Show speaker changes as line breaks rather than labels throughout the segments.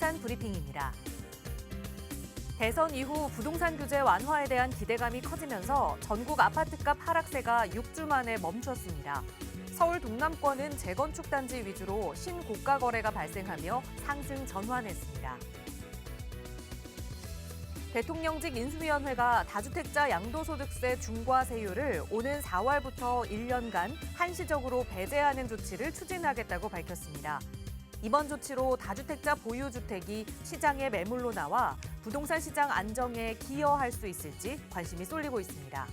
부동산 브리핑입니다. 대선 이후 부동산 규제 완화에 대한 기대감이 커지면서 전국 아파트값 하락세가 6주 만에 멈췄습니다. 서울 동남권은 재건축 단지 위주로 신고가 거래가 발생하며 상승 전환했습니다. 대통령직 인수위원회가 다주택자 양도소득세 중과세율을 오는 4월부터 1년간 한시적으로 배제하는 조치를 추진하겠다고 밝혔습니다. 이번 조치로 다주택자 보유주택이 시장의 매물로 나와 부동산 시장 안정에 기여할 수 있을지 관심이 쏠리고 있습니다.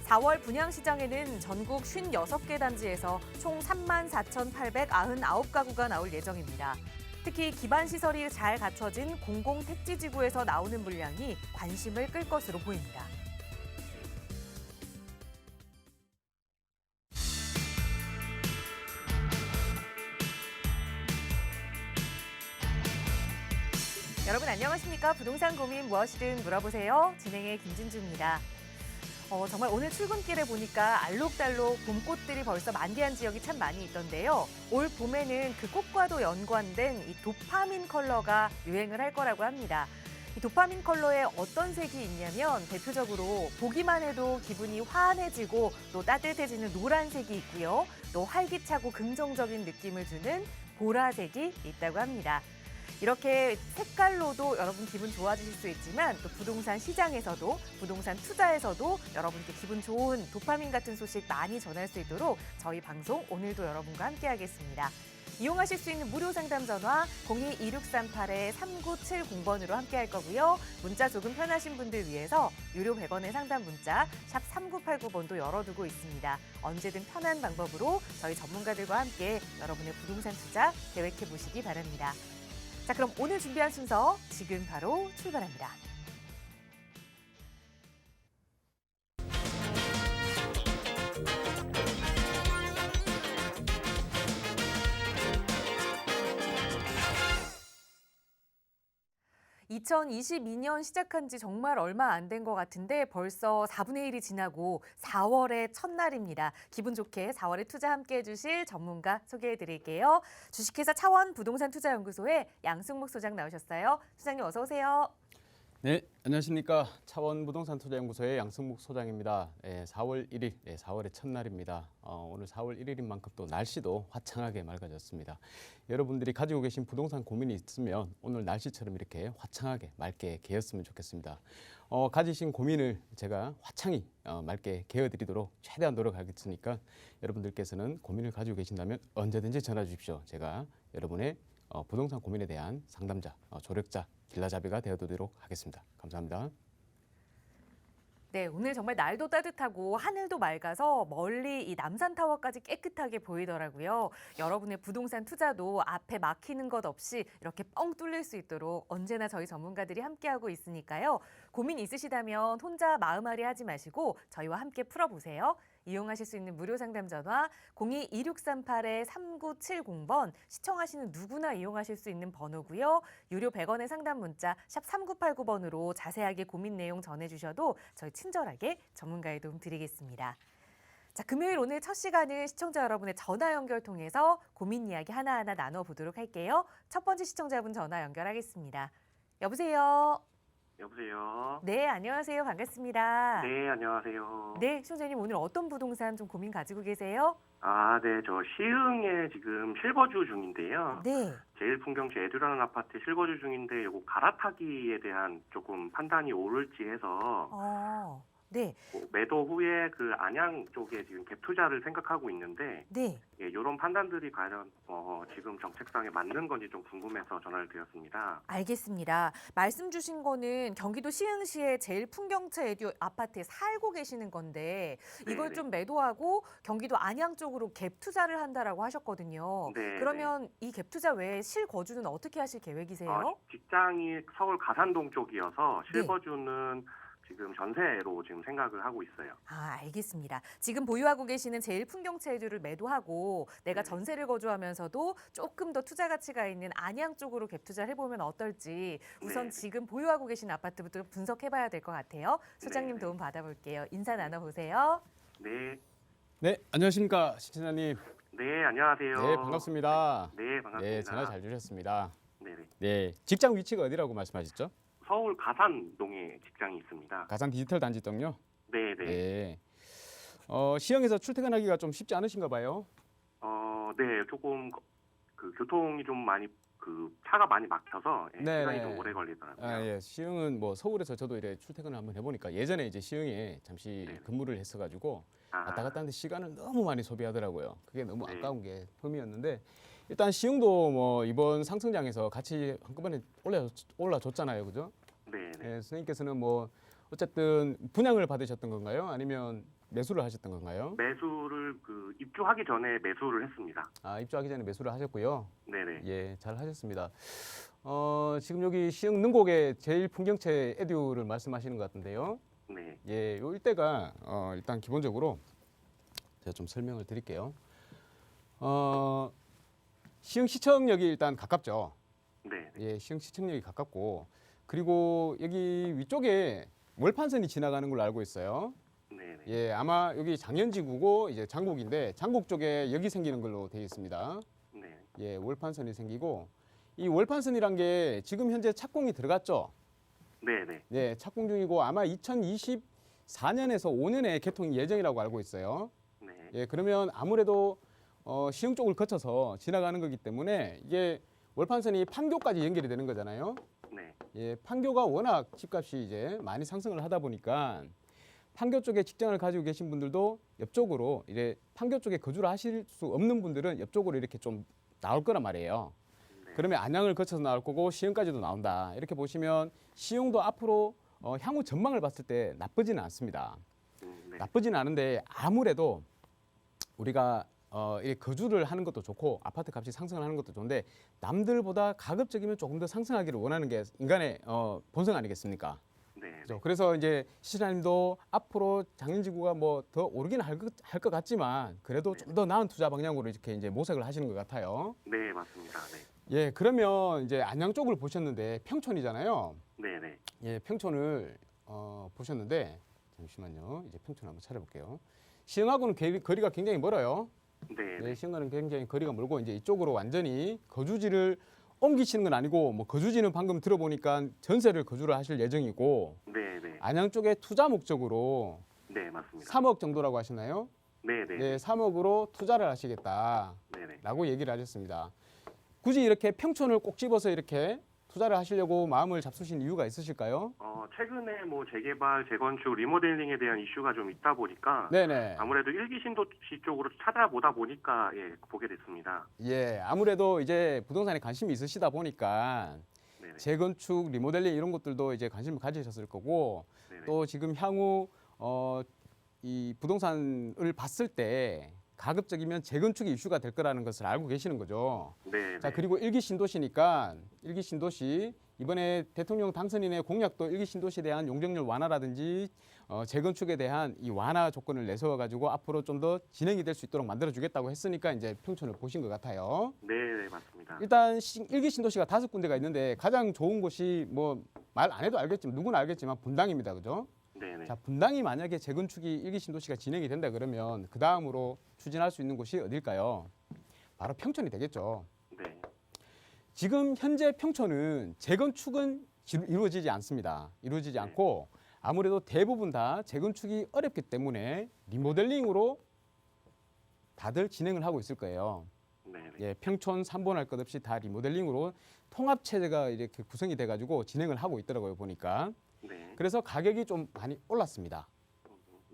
4월 분양시장에는 전국 56개 단지에서 총 34,899가구가 나올 예정입니다. 특히 기반시설이 잘 갖춰진 공공택지지구에서 나오는 물량이 관심을 끌 것으로 보입니다. 여러분 안녕하십니까? 부동산 고민 무엇이든 물어보세요. 진행의 김진주입니다. 정말 오늘 출근길에 보니까 알록달록 봄꽃들이 벌써 만개한 지역이 참 많이 있던데요. 올 봄에는 그 꽃과도 연관된 이 도파민 컬러가 유행을 할 거라고 합니다. 이 도파민 컬러에 어떤 색이 있냐면 대표적으로 보기만 해도 기분이 환해지고 또 따뜻해지는 노란색이 있고요. 또 활기차고 긍정적인 느낌을 주는 보라색이 있다고 합니다. 이렇게 색깔로도 여러분 기분 좋아지실 수 있지만 또 부동산 시장에서도 부동산 투자에서도 여러분께 기분 좋은 도파민 같은 소식 많이 전할 수 있도록 저희 방송 오늘도 여러분과 함께 하겠습니다. 이용하실 수 있는 무료 상담 전화 02-2638-3970번으로 함께 할 거고요. 문자 조금 편하신 분들 위해서 유료 100원의 상담 문자 샵 3989번도 열어두고 있습니다. 언제든 편한 방법으로 저희 전문가들과 함께 여러분의 부동산 투자 계획해 보시기 바랍니다. 자, 그럼 오늘 준비한 순서 지금 바로 출발합니다. (2022년) 시작한 지 정말 얼마 안 된 것 같은데 벌써 4분의 1이 지나고 4월의 첫날입니다. 기분 좋게 4월에 투자 함께 해주실 전문가 소개해드릴게요. 주식회사 차원 부동산 투자연구소의 양승목 소장 나오셨어요. 소장님 어서 오세요.
네, 안녕하십니까. 차원 부동산 투자연구소의 양승목 소장입니다. 4월 1일, 4월의 첫날입니다. 오늘 4월 1일인 만큼 또 날씨도 화창하게 맑아졌습니다. 여러분들이 가지고 계신 부동산 고민이 있으면 오늘 날씨처럼 이렇게 화창하게 맑게 개었으면 좋겠습니다. 가지신 고민을 제가 화창히 맑게 개어드리도록 최대한 노력하겠으니까 여러분들께서는 고민을 가지고 계신다면 언제든지 전화 주십시오. 제가 여러분의 부동산 고민에 대한 상담자, 조력자, 길라잡이가 되어드리도록 하겠습니다. 감사합니다.
네, 오늘 정말 날도 따뜻하고 하늘도 맑아서 멀리 이 남산타워까지 깨끗하게 보이더라고요. 여러분의 부동산 투자도 앞에 막히는 것 없이 이렇게 뻥 뚫릴 수 있도록 언제나 저희 전문가들이 함께하고 있으니까요. 고민 있으시다면 혼자 마음앓이 하지 마시고 저희와 함께 풀어보세요. 이용하실 수 있는 무료 상담 전화 02-2638-3970번 시청하시는 누구나 이용하실 수 있는 번호고요. 유료 100원의 상담 문자 샵 3989번으로 자세하게 고민 내용 전해주셔도 저희 친절하게 전문가의 도움 드리겠습니다. 자, 금요일 오늘 첫 시간은 시청자 여러분의 전화 연결 통해서 고민 이야기 하나하나 나눠보도록 할게요. 첫 번째 시청자분 전화 연결하겠습니다. 여보세요.
여보세요.
네, 안녕하세요. 반갑습니다.
네, 안녕하세요.
네, 시청자님 오늘 어떤 부동산 좀 고민 가지고 계세요?
네, 저 시흥에 지금 실거주 중인데요.
네.
제일풍경채 에듀라는 아파트 실거주 중인데 요거 갈아타기에 대한 조금 판단이 오를지 해서
네.
매도 후에 그 안양 쪽에 지금 갭 투자를 생각하고 있는데
네.
이런 판단들이 과연 지금 정책상에 맞는 건지 좀 궁금해서 전화를 드렸습니다.
알겠습니다. 말씀 주신 거는 경기도 시흥시의 제일풍경채 에듀 아파트에 살고 계시는 건데 이걸
네네.
좀 매도하고 경기도 안양 쪽으로 갭 투자를 한다라고 하셨거든요.
네,
그러면 이 갭 투자 외에 실거주는 어떻게 하실 계획이세요?
직장이 서울 가산동 쪽이어서 실거주는 지금 전세로 지금 생각을 하고 있어요.
알겠습니다. 지금 보유하고 계시는 제일풍경채 에듀를 매도하고 내가 전세를 거주하면서도 조금 더 투자 가치가 있는 안양 쪽으로 갭 투자를 해보면 어떨지 우선 지금 보유하고 계신 아파트부터 분석해봐야 될 것 같아요. 소장님 도움 받아볼게요. 인사 나눠보세요.
네.
네, 안녕하십니까. 시청자님.
네, 안녕하세요.
네, 반갑습니다.
네, 반갑습니다.
네, 전화 잘 주셨습니다.
네네.
네, 직장 위치가 어디라고 말씀하셨죠?
서울 가산동에 직장이 있습니다.
가상 디지털 단지 동요?
네네.
네. 시흥에서 출퇴근하기가 좀 쉽지 않으신가 봐요.
네, 조금 그 교통이 좀 많이 그 차가 많이 막혀서 예,
네네.
시간이 좀 오래 걸리더라고요.
아, 예. 시흥은 뭐 서울에서 저도 이래 출퇴근을 한번 해보니까 예전에 이제 시흥에 잠시
네네.
근무를 했어가지고
아,
왔다 갔다 하는데 시간을 너무 많이 소비하더라고요. 그게 너무
네.
아까운 게 흠이었는데 일단 시흥도 뭐 이번 상승장에서 같이 한꺼번에 올라줬잖아요, 그죠?
네네.
예, 선생님께서는 뭐 어쨌든 분양을 받으셨던 건가요? 아니면 매수를 하셨던 건가요?
매수를 그 입주하기 전에 매수를 했습니다.
아, 입주하기 전에 매수를 하셨고요.
네네.
예, 잘 하셨습니다. 지금 여기 시흥 능곡의 제일 풍경채 에듀를 말씀하시는 것 같은데요.
네.
예, 요 일대가 일단 기본적으로 제가 좀 설명을 드릴게요. 시흥 시청역이 일단 가깝죠.
네.
예, 시흥 시청역이 가깝고 그리고 여기 위쪽에 월판선이 지나가는 걸로 알고 있어요.
네네.
예, 아마 여기 장현지구고 이제 장곡인데 장곡 쪽에 역이 생기는 걸로 되어 있습니다.
네.
예, 월판선이 생기고 이 월판선이란 게 지금 현재 착공이 들어갔죠.
네네.
네, 착공 중이고 아마 2024년에서 5년에 개통 예정이라고 알고 있어요.
네.
예, 그러면 아무래도 시흥 쪽을 거쳐서 지나가는 거기 때문에 이게 월판선이 판교까지 연결이 되는 거잖아요.
네.
예, 판교가 워낙 집값이 이제 많이 상승을 하다 보니까 판교 쪽에 직장을 가지고 계신 분들도 옆쪽으로 이제 판교 쪽에 거주를 하실 수 없는 분들은 옆쪽으로 이렇게 좀 나올 거란 말이에요.
네.
그러면 안양을 거쳐서 나올 거고 시흥까지도 나온다. 이렇게 보시면 시흥도 앞으로 향후 전망을 봤을 때 나쁘지는 않습니다.
네.
나쁘지는 않은데 아무래도 우리가 이 거주를 하는 것도 좋고 아파트 값이 상승을 하는 것도 좋은데 남들보다 가급적이면 조금 더 상승하기를 원하는 게 인간의 본성 아니겠습니까?
네.
그렇죠? 그래서 이제 시장님도 앞으로 장인지구가 뭐 더 오르긴 할 것 같지만 그래도 좀 더 나은 투자 방향으로 이렇게 이제 모색을 하시는 것 같아요.
네, 맞습니다. 네.
예, 그러면 이제 안양 쪽을 보셨는데 평촌이잖아요.
네네.
예, 평촌을 보셨는데 잠시만요. 이제 평촌 한번 찾아볼게요. 시흥하고는 거리가 굉장히 멀어요.
네.
네, 시흥과는 굉장히 거리가 멀고 이제 이쪽으로 완전히 거주지를 옮기시는 건 아니고 뭐 거주지는 방금 들어보니까 전세를 거주를 하실 예정이고
네네.
안양 쪽에 투자 목적으로
네, 맞습니다.
3억 정도라고 하시나요?
네네.
네, 3억으로 투자를 하시겠다라고
네네.
얘기를 하셨습니다. 굳이 이렇게 평촌을 꼭 집어서 이렇게 투자를 하시려고 마음을 잡수신 이유가 있으실까요?
최근에 뭐 재개발, 재건축, 리모델링에 대한 이슈가 좀 있다 보니까
네네.
아무래도 일기 신도시 쪽으로 찾아보다 보니까 예, 보게 됐습니다.
예, 아무래도 이제 부동산에 관심이 있으시다 보니까
네네.
재건축, 리모델링 이런 것들도 이제 관심을 가지셨을 거고
네네.
또 지금 향후 이 부동산을 봤을 때 가급적이면 재건축이 이슈가 될 거라는 것을 알고 계시는 거죠.
네네.
자, 그리고 일기 신도시니까 일기 신도시 이번에 대통령 당선인의 공약도 일기 신도시에 대한 용적률 완화라든지 재건축에 대한 이 완화 조건을 내세워 가지고 앞으로 좀 더 진행이 될 수 있도록 만들어 주겠다고 했으니까 이제 평촌을 보신 것 같아요.
네네, 맞습니다.
일단 일기 신도시가 5군데가 있는데 가장 좋은 곳이 뭐 말 안 해도 알겠지만 누구나 알겠지만 분당입니다. 그죠?
네네.
자, 분당이 만약에 재건축이 일기 신도시가 진행이 된다 그러면 그 다음으로 추진할 수 있는 곳이 어딜까요? 바로 평촌이 되겠죠.
네.
지금 현재 평촌은 재건축은 이루어지지 않습니다. 이루어지지
네.
않고 아무래도 대부분 다 재건축이 어렵기 때문에 리모델링으로 다들 진행을 하고 있을 거예요.
네네.
예, 평촌 3번 할 것 없이 다 리모델링으로 통합 체제가 이렇게 구성이 돼 가지고 진행을 하고 있더라고요, 보니까.
네.
그래서 가격이 좀 많이 올랐습니다.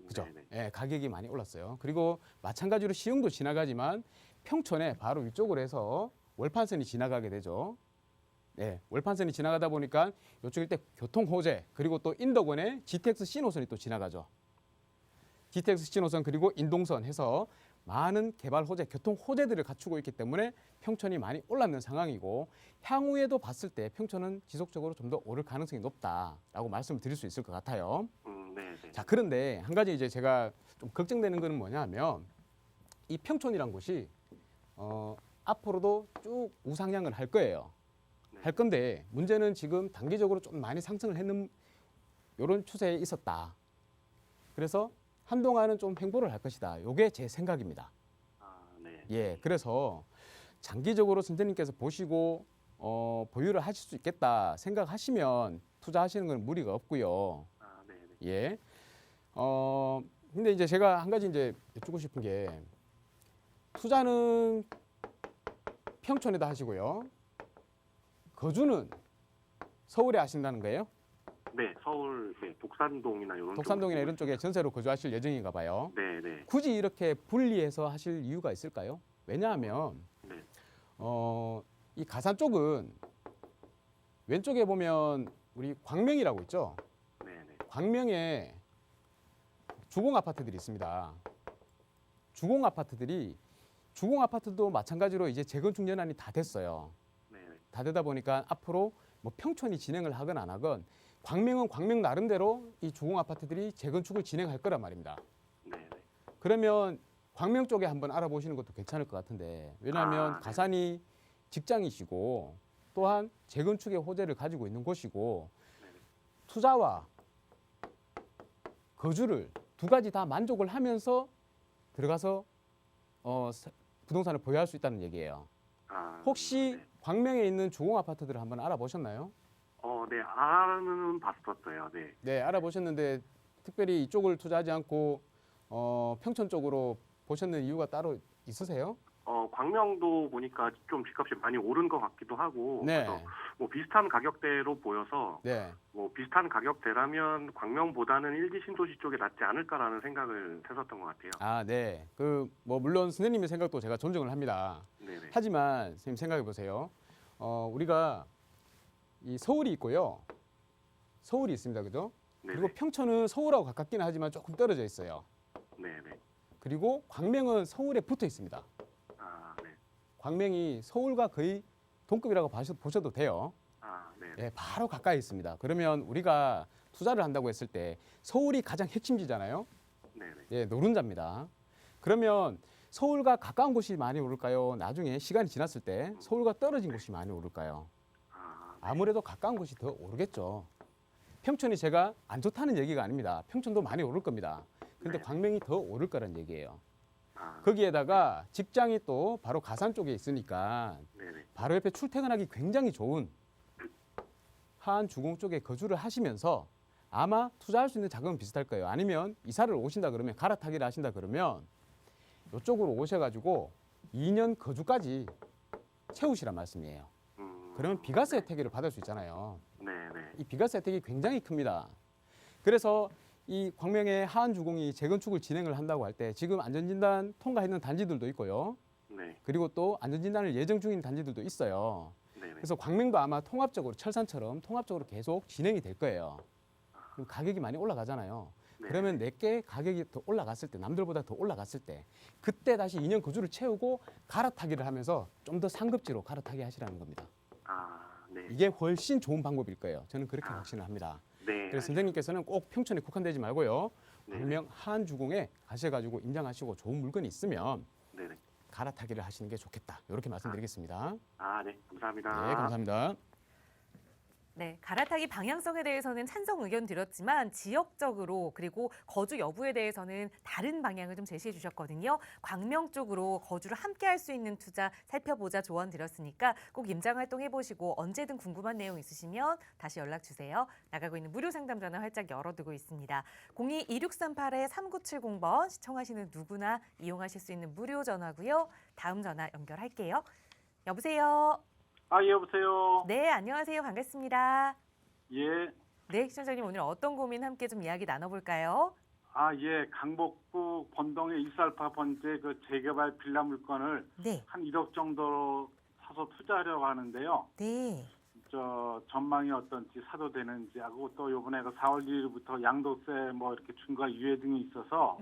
그죠?
네네.
예, 가격이 많이 올랐어요. 그리고 마찬가지로 시흥도 지나가지만 평촌에 바로 위쪽으로 해서 월판선이 지나가게 되죠. 예, 월판선이 지나가다 보니까 이쪽 일대 교통 호재 그리고 또 인덕원에 GTX C 노선이 또 지나가죠. GTX C 노선 그리고 인동선 해서 많은 개발 호재, 교통 호재들을 갖추고 있기 때문에 평촌이 많이 올랐는 상황이고 향후에도 봤을 때 평촌은 지속적으로 좀 더 오를 가능성이 높다라고 말씀을 드릴 수 있을 것 같아요.
네네.
자, 그런데 한 가지 이제 제가 좀 걱정되는 거는 뭐냐면 이 평촌이란 곳이 앞으로도 쭉 우상향을 할 거예요.
네.
할 건데 문제는 지금 단기적으로 좀 많이 상승을 했는 이런 추세에 있었다. 그래서 한동안은 좀 횡보를 할 것이다. 이게 제 생각입니다.
네.
예, 그래서 장기적으로 선생님께서 보시고 보유를 하실 수 있겠다 생각하시면 투자하시는 건 무리가 없고요.
아, 네, 네.
예. 근데 이제 제가 한 가지 이제 여쭙고 싶은 게 투자는 평촌에다 하시고요. 거주는 서울에 하신다는 거예요?
네, 서울, 네, 독산동이나 이런
독산동이나 이런 쪽에 전세로 거주하실 예정인가 봐요.
네, 네,
굳이 이렇게 분리해서 하실 이유가 있을까요? 왜냐하면
네,
이 가산 쪽은 왼쪽에 보면 우리 광명이라고 있죠.
네, 네.
광명에 주공 아파트들이 있습니다. 주공 아파트도 마찬가지로 이제 재건축 연한이 다 됐어요.
네, 네.
다 되다 보니까 앞으로 뭐 평촌이 진행을 하건 안 하건 광명은 광명 나름대로 이 주공 아파트들이 재건축을 진행할 거란 말입니다.
네, 네.
그러면 광명 쪽에 한번 알아보시는 것도 괜찮을 것 같은데 왜냐하면
아, 네.
가산이 직장이시고 또한 재건축의 호재를 가지고 있는 곳이고 투자와 거주를 두 가지 다 만족을 하면서 들어가서 부동산을 보유할 수 있다는 얘기예요.
아,
혹시
네.
광명에 있는 주공 아파트들을 한번 알아보셨나요?
네, 알아는 봤었어요. 네.
네, 알아보셨는데 특별히 이쪽을 투자하지 않고 평촌 쪽으로 보셨는 이유가 따로 있으세요?
광명도 보니까 좀 집값이 많이 오른 것 같기도 하고,
네.
그래서 뭐 비슷한 가격대로 보여서
네.
뭐 비슷한 가격대라면 광명보다는 일기 신도시 쪽에 낫지 않을까라는 생각을 했었던 것 같아요.
아, 네. 뭐 물론 선생님의 생각도 제가 존중을 합니다.
네네.
하지만 선생님 생각해 보세요. 우리가 이 서울이 있고요. 서울이 있습니다. 그죠? 그리고
네네.
평촌은 서울하고 가깝기는 하지만 조금 떨어져 있어요.
네네.
그리고 광명은 서울에 붙어 있습니다.
아, 네.
광명이 서울과 거의 동급이라고 보셔도 돼요.
아, 네.
예, 바로 가까이 있습니다. 그러면 우리가 투자를 한다고 했을 때 서울이 가장 핵심지잖아요.
네네.
예, 노른자입니다. 그러면 서울과 가까운 곳이 많이 오를까요? 나중에 시간이 지났을 때 서울과 떨어진 곳이 많이 오를까요?
아,
아무래도 가까운 곳이 더 오르겠죠. 평촌이 제가 안 좋다는 얘기가 아닙니다. 평촌도 많이 오를 겁니다. 근데
네.
광명이 더 오를 거란 얘기예요.
아,
거기에다가 직장이 또 바로 가산 쪽에 있으니까
네네.
바로 옆에 출퇴근하기 굉장히 좋은 하안 주공 쪽에 거주를 하시면서 아마 투자할 수 있는 자금은 비슷할 거예요. 아니면 이사를 오신다 그러면 갈아타기를 하신다 그러면 이쪽으로 오셔가지고 2년 거주까지 채우시란 말씀이에요. 그러면 비과세 혜택을 받을 수 있잖아요.
네네.
이 비과세 혜택이 굉장히 큽니다. 그래서 이 광명의 하안주공이 재건축을 진행을 한다고 할 때 지금 안전진단 통과했는 단지들도 있고요.
네.
그리고 또 안전진단을 예정 중인 단지들도 있어요.
네네.
그래서 광명도 아마 통합적으로 철산처럼 통합적으로 계속 진행이 될 거예요. 그럼 가격이 많이 올라가잖아요.
네.
그러면 내게 가격이 더 올라갔을 때 남들보다 더 올라갔을 때 그때 다시 2년 거주를 채우고 갈아타기를 하면서 좀 더 상급지로 갈아타기 하시라는 겁니다.
아, 네.
이게 훨씬 좋은 방법일 거예요. 저는 그렇게 확신을 합니다.
네.
그래서 선생님께서는 꼭 평촌에 국한되지 말고요.
네.
광명 하안주공에 가셔가지고 임장하시고 좋은 물건이 있으면
네네.
갈아타기를 하시는 게 좋겠다. 이렇게 말씀드리겠습니다.
아, 네. 감사합니다.
네, 감사합니다.
네, 갈아타기 방향성에 대해서는 찬성 의견 드렸지만 지역적으로 그리고 거주 여부에 대해서는 다른 방향을 좀 제시해 주셨거든요. 광명 쪽으로 거주를 함께 할 수 있는 투자 살펴보자 조언 드렸으니까 꼭 임장 활동 해보시고 언제든 궁금한 내용 있으시면 다시 연락 주세요. 나가고 있는 무료 상담 전화 활짝 열어두고 있습니다. 02-2638-3970번 시청하시는 누구나 이용하실 수 있는 무료 전화고요. 다음 전화 연결할게요. 여보세요.
아, 예, 여보세요.
네, 안녕하세요. 반갑습니다.
예.
네, 시청자님 오늘 어떤 고민 함께 좀 이야기 나눠볼까요?
아, 예. 강북구 본동의 24 번째 그 재개발 빌라 물건을
네,
한 1억 정도 사서 투자하려고 하는데요.
네,
전망이 어떤지 사도 되는지 하고 또 요번에 그 4월 1일부터 양도세 뭐 이렇게 중과 유예 등이 있어서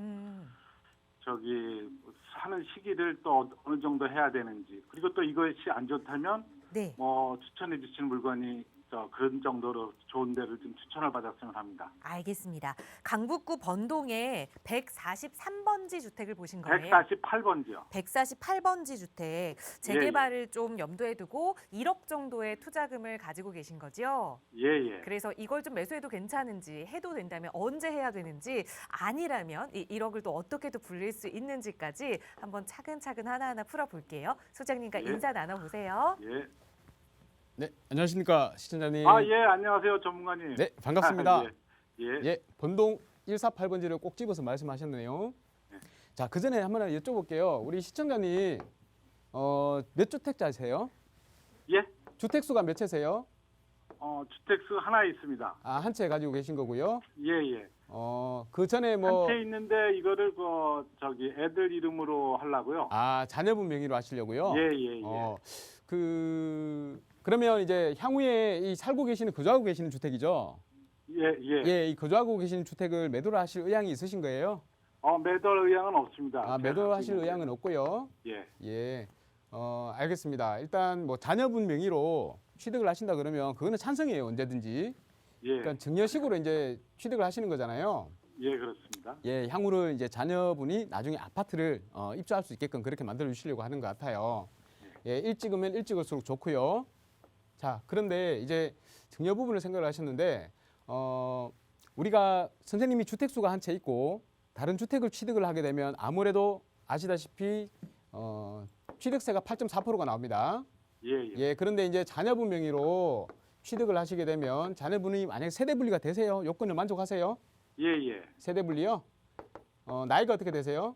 하는 시기를 또 어느 정도 해야 되는지 그리고 또 이것이 안 좋다면
네.
뭐 추천해 주시는 물건이 그런 정도로 좋은 데를 좀 추천을 받았으면 합니다.
알겠습니다. 강북구 번동에 143번지 주택을 보신 거예요?
148번지요.
148번지 주택 재개발을 좀 염두에 두고 1억 정도의 투자금을 가지고 계신 거죠?
예.
그래서 이걸 좀 매수해도 괜찮은지, 해도 된다면 언제 해야 되는지, 아니라면 이 1억을 또 어떻게 또 불릴 수 있는지까지 한번 차근차근 하나하나 풀어볼게요. 소장님과
예.
인사 나눠보세요.
예.
네, 안녕하십니까 시청자님.
예, 안녕하세요, 전문가님.
네, 반갑습니다.
예.
예, 번동 148번지를 꼭 집어서 말씀하셨네요. 자, 그 전에 한번 여쭤볼게요. 우리 시청자님 몇 주택자세요?
예?
주택수가 몇 채세요?
주택수 하나 있습니다.
아, 한 채 가지고 계신 거고요.
예.
그 전에 뭐
한 채 있는데 이거를 애들 이름으로 하려고요.
아, 자녀분 명의로 하시려고요?
예.
그러면 이제 향후에 이 살고 계시는 거주하고 계시는 주택이죠?
예.
예, 이 거주하고 계시는 주택을 매도를 하실 의향이 있으신 거예요?
매도할 의향은 없습니다.
아, 매도하실 의향은 없고요.
예.
예. 알겠습니다. 일단 뭐 자녀분 명의로 취득을 하신다 그러면 그거는 찬성이에요, 언제든지.
예.
그러니까 증여식으로 이제 취득을 하시는 거잖아요.
예, 그렇습니다.
예, 향후를 이제 자녀분이 나중에 아파트를 입주할 수 있게끔 그렇게 만들어 주시려고 하는 것 같아요. 예, 일찍으면 일찍을수록 좋고요. 자, 그런데 이제 증여 부분을 생각을 하셨는데 우리가 선생님이 주택수가 한 채 있고 다른 주택을 취득을 하게 되면 아무래도 아시다시피 취득세가 8.4%가 나옵니다.
예.
예, 그런데 이제 자녀분 명의로 취득을 하시게 되면 자녀분이 만약에 세대 분리가 되세요? 요건을 만족하세요?
예.
세대 분리요? 나이가 어떻게 되세요?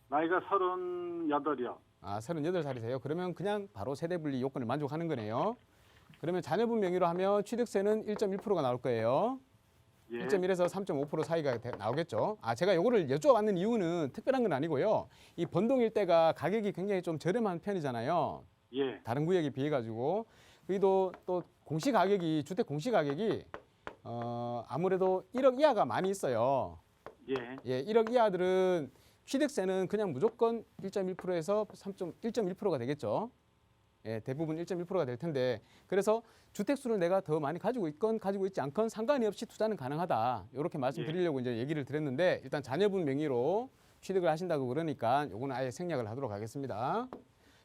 나이가 38이요.
아, 38살이세요? 그러면 그냥 바로 세대 분리 요건을 만족하는 거네요. 그러면 자녀분 명의로 하면 취득세는 1.1%가 나올 거예요.
예.
1.1에서 3.5% 사이가 나오겠죠. 아, 제가 요거를 여쭤봤는 이유는 특별한 건 아니고요. 이 번동 일대가 가격이 굉장히 좀 저렴한 편이잖아요.
예.
다른 구역에 비해 가지고. 그리고 또 공시 가격이 주택 공시 가격이 아무래도 1억 이하가 많이 있어요.
예.
예, 1억 이하들은 취득세는 그냥 무조건 1.1%에서 1.1%가 되겠죠. 예, 대부분 1.1%가 될 텐데 그래서 주택수를 내가 더 많이 가지고 있건 가지고 있지 않건 상관이 없이 투자는 가능하다. 이렇게 말씀드리려고 이제 얘기를 드렸는데 일단 자녀분 명의로 취득을 하신다고 그러니까 요거는 아예 생략을 하도록 하겠습니다.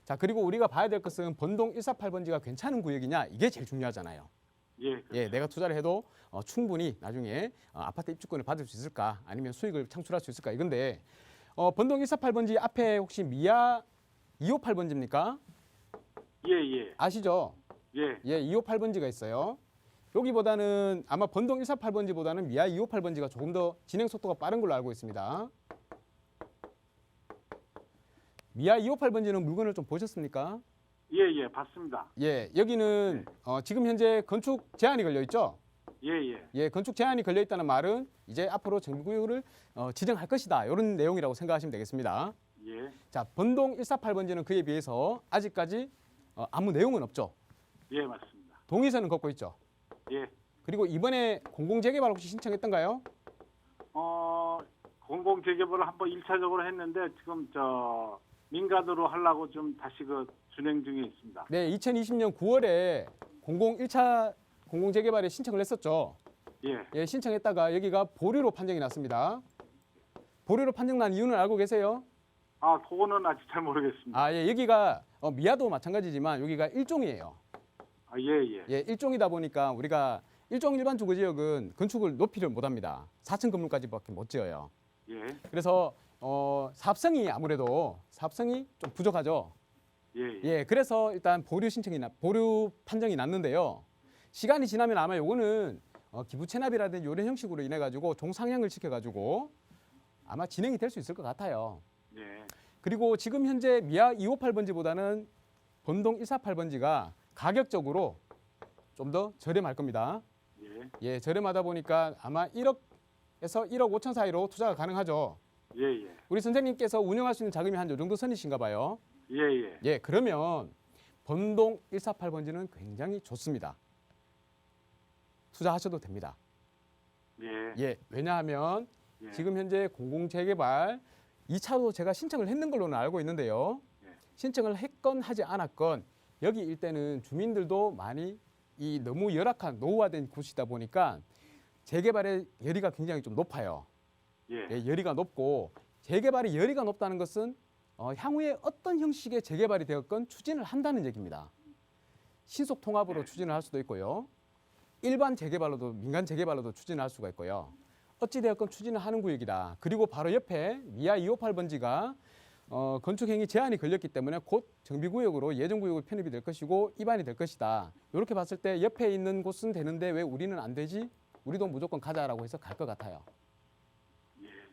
자, 그리고 우리가 봐야 될 것은 번동 148번지가 괜찮은 구역이냐 이게 제일 중요하잖아요.
예.
예, 내가 투자를 해도 충분히 나중에 아파트 입주권을 받을 수 있을까 아니면 수익을 창출할 수 있을까 이건데 번동 148번지 앞에 혹시 미아 258번지입니까?
예.
아시죠?
예.
예, 258번지가 있어요. 여기보다는 아마 번동 148번지보다는 미아 258번지가 조금 더 진행 속도가 빠른 걸로 알고 있습니다. 미아 258번지는 물건을 좀 보셨습니까?
예. 봤습니다.
예, 여기는 지금 현재 건축 제한이 걸려 있죠?
예.
예, 건축 제한이 걸려 있다는 말은 이제 앞으로 정비구역을 지정할 것이다. 이런 내용이라고 생각하시면 되겠습니다.
예.
자, 번동 148번지는 그에 비해서 아직까지 아무 내용은 없죠.
예, 맞습니다.
동의서는 걷고 있죠.
예.
그리고 이번에 공공재개발 혹시 신청했던가요?
공공재개발을 한번 1차적으로 했는데 지금 민간으로 하려고 좀 다시 진행 중에 있습니다.
네, 2020년 9월에 1차 공공재개발에 신청을 했었죠.
예.
예, 신청했다가 여기가 보류로 판정이 났습니다. 보류로 판정 난 이유는 알고 계세요?
그거는 아직 잘 모르겠습니다.
아, 예, 여기가 미아도 마찬가지지만 여기가 일종이에요.
예.
예, 일종이다 보니까 우리가 일종 일반 주거 지역은 건축을 높이를 못 합니다. 4층 건물까지밖에 못 지어요.
예.
그래서 사업성이 아무래도 사업성이 좀 부족하죠.
예.
예, 그래서 일단 보류 판정이 났는데요. 시간이 지나면 아마 요거는 기부 체납이라든지 이런 형식으로 인해 가지고 종상향을 시켜 가지고 아마 진행이 될 수 있을 것 같아요.
예.
그리고 지금 현재 미아 258번지보다는 번동 148번지가 가격적으로 좀 더 저렴할 겁니다.
예.
예, 저렴하다 보니까 아마 1억에서 1억 5천 사이로 투자가 가능하죠.
예.
우리 선생님께서 운영할 수 있는 자금이 한 요 정도 선이신가 봐요.
예.
예, 그러면 번동 148번지는 굉장히 좋습니다. 투자하셔도 됩니다.
예.
예, 왜냐하면
예.
지금 현재 공공재개발 2차도 제가 신청을 했는 걸로는 알고 있는데요.
예.
신청을 했건 하지 않았건 여기 일대는 주민들도 많이 이 너무 열악한 노후화된 곳이다 보니까 재개발의 열의가 굉장히 좀 높아요.
예.
예, 열의가 높고 재개발의 열의가 높다는 것은 향후에 어떤 형식의 재개발이 되었건 추진을 한다는 얘기입니다. 신속 통합으로 추진을 할 수도 있고요. 일반 재개발로도 민간 재개발로도 추진을 할 수가 있고요. 어찌 되었건 추진을 하는 구역이다. 그리고 바로 옆에 미아 258번지가 건축행위 제한이 걸렸기 때문에 곧 정비구역으로 예정구역으로 편입이 될 것이고 입안이 될 것이다. 이렇게 봤을 때 옆에 있는 곳은 되는데 왜 우리는 안 되지? 우리도 무조건 가자라고 해서 갈 것 같아요.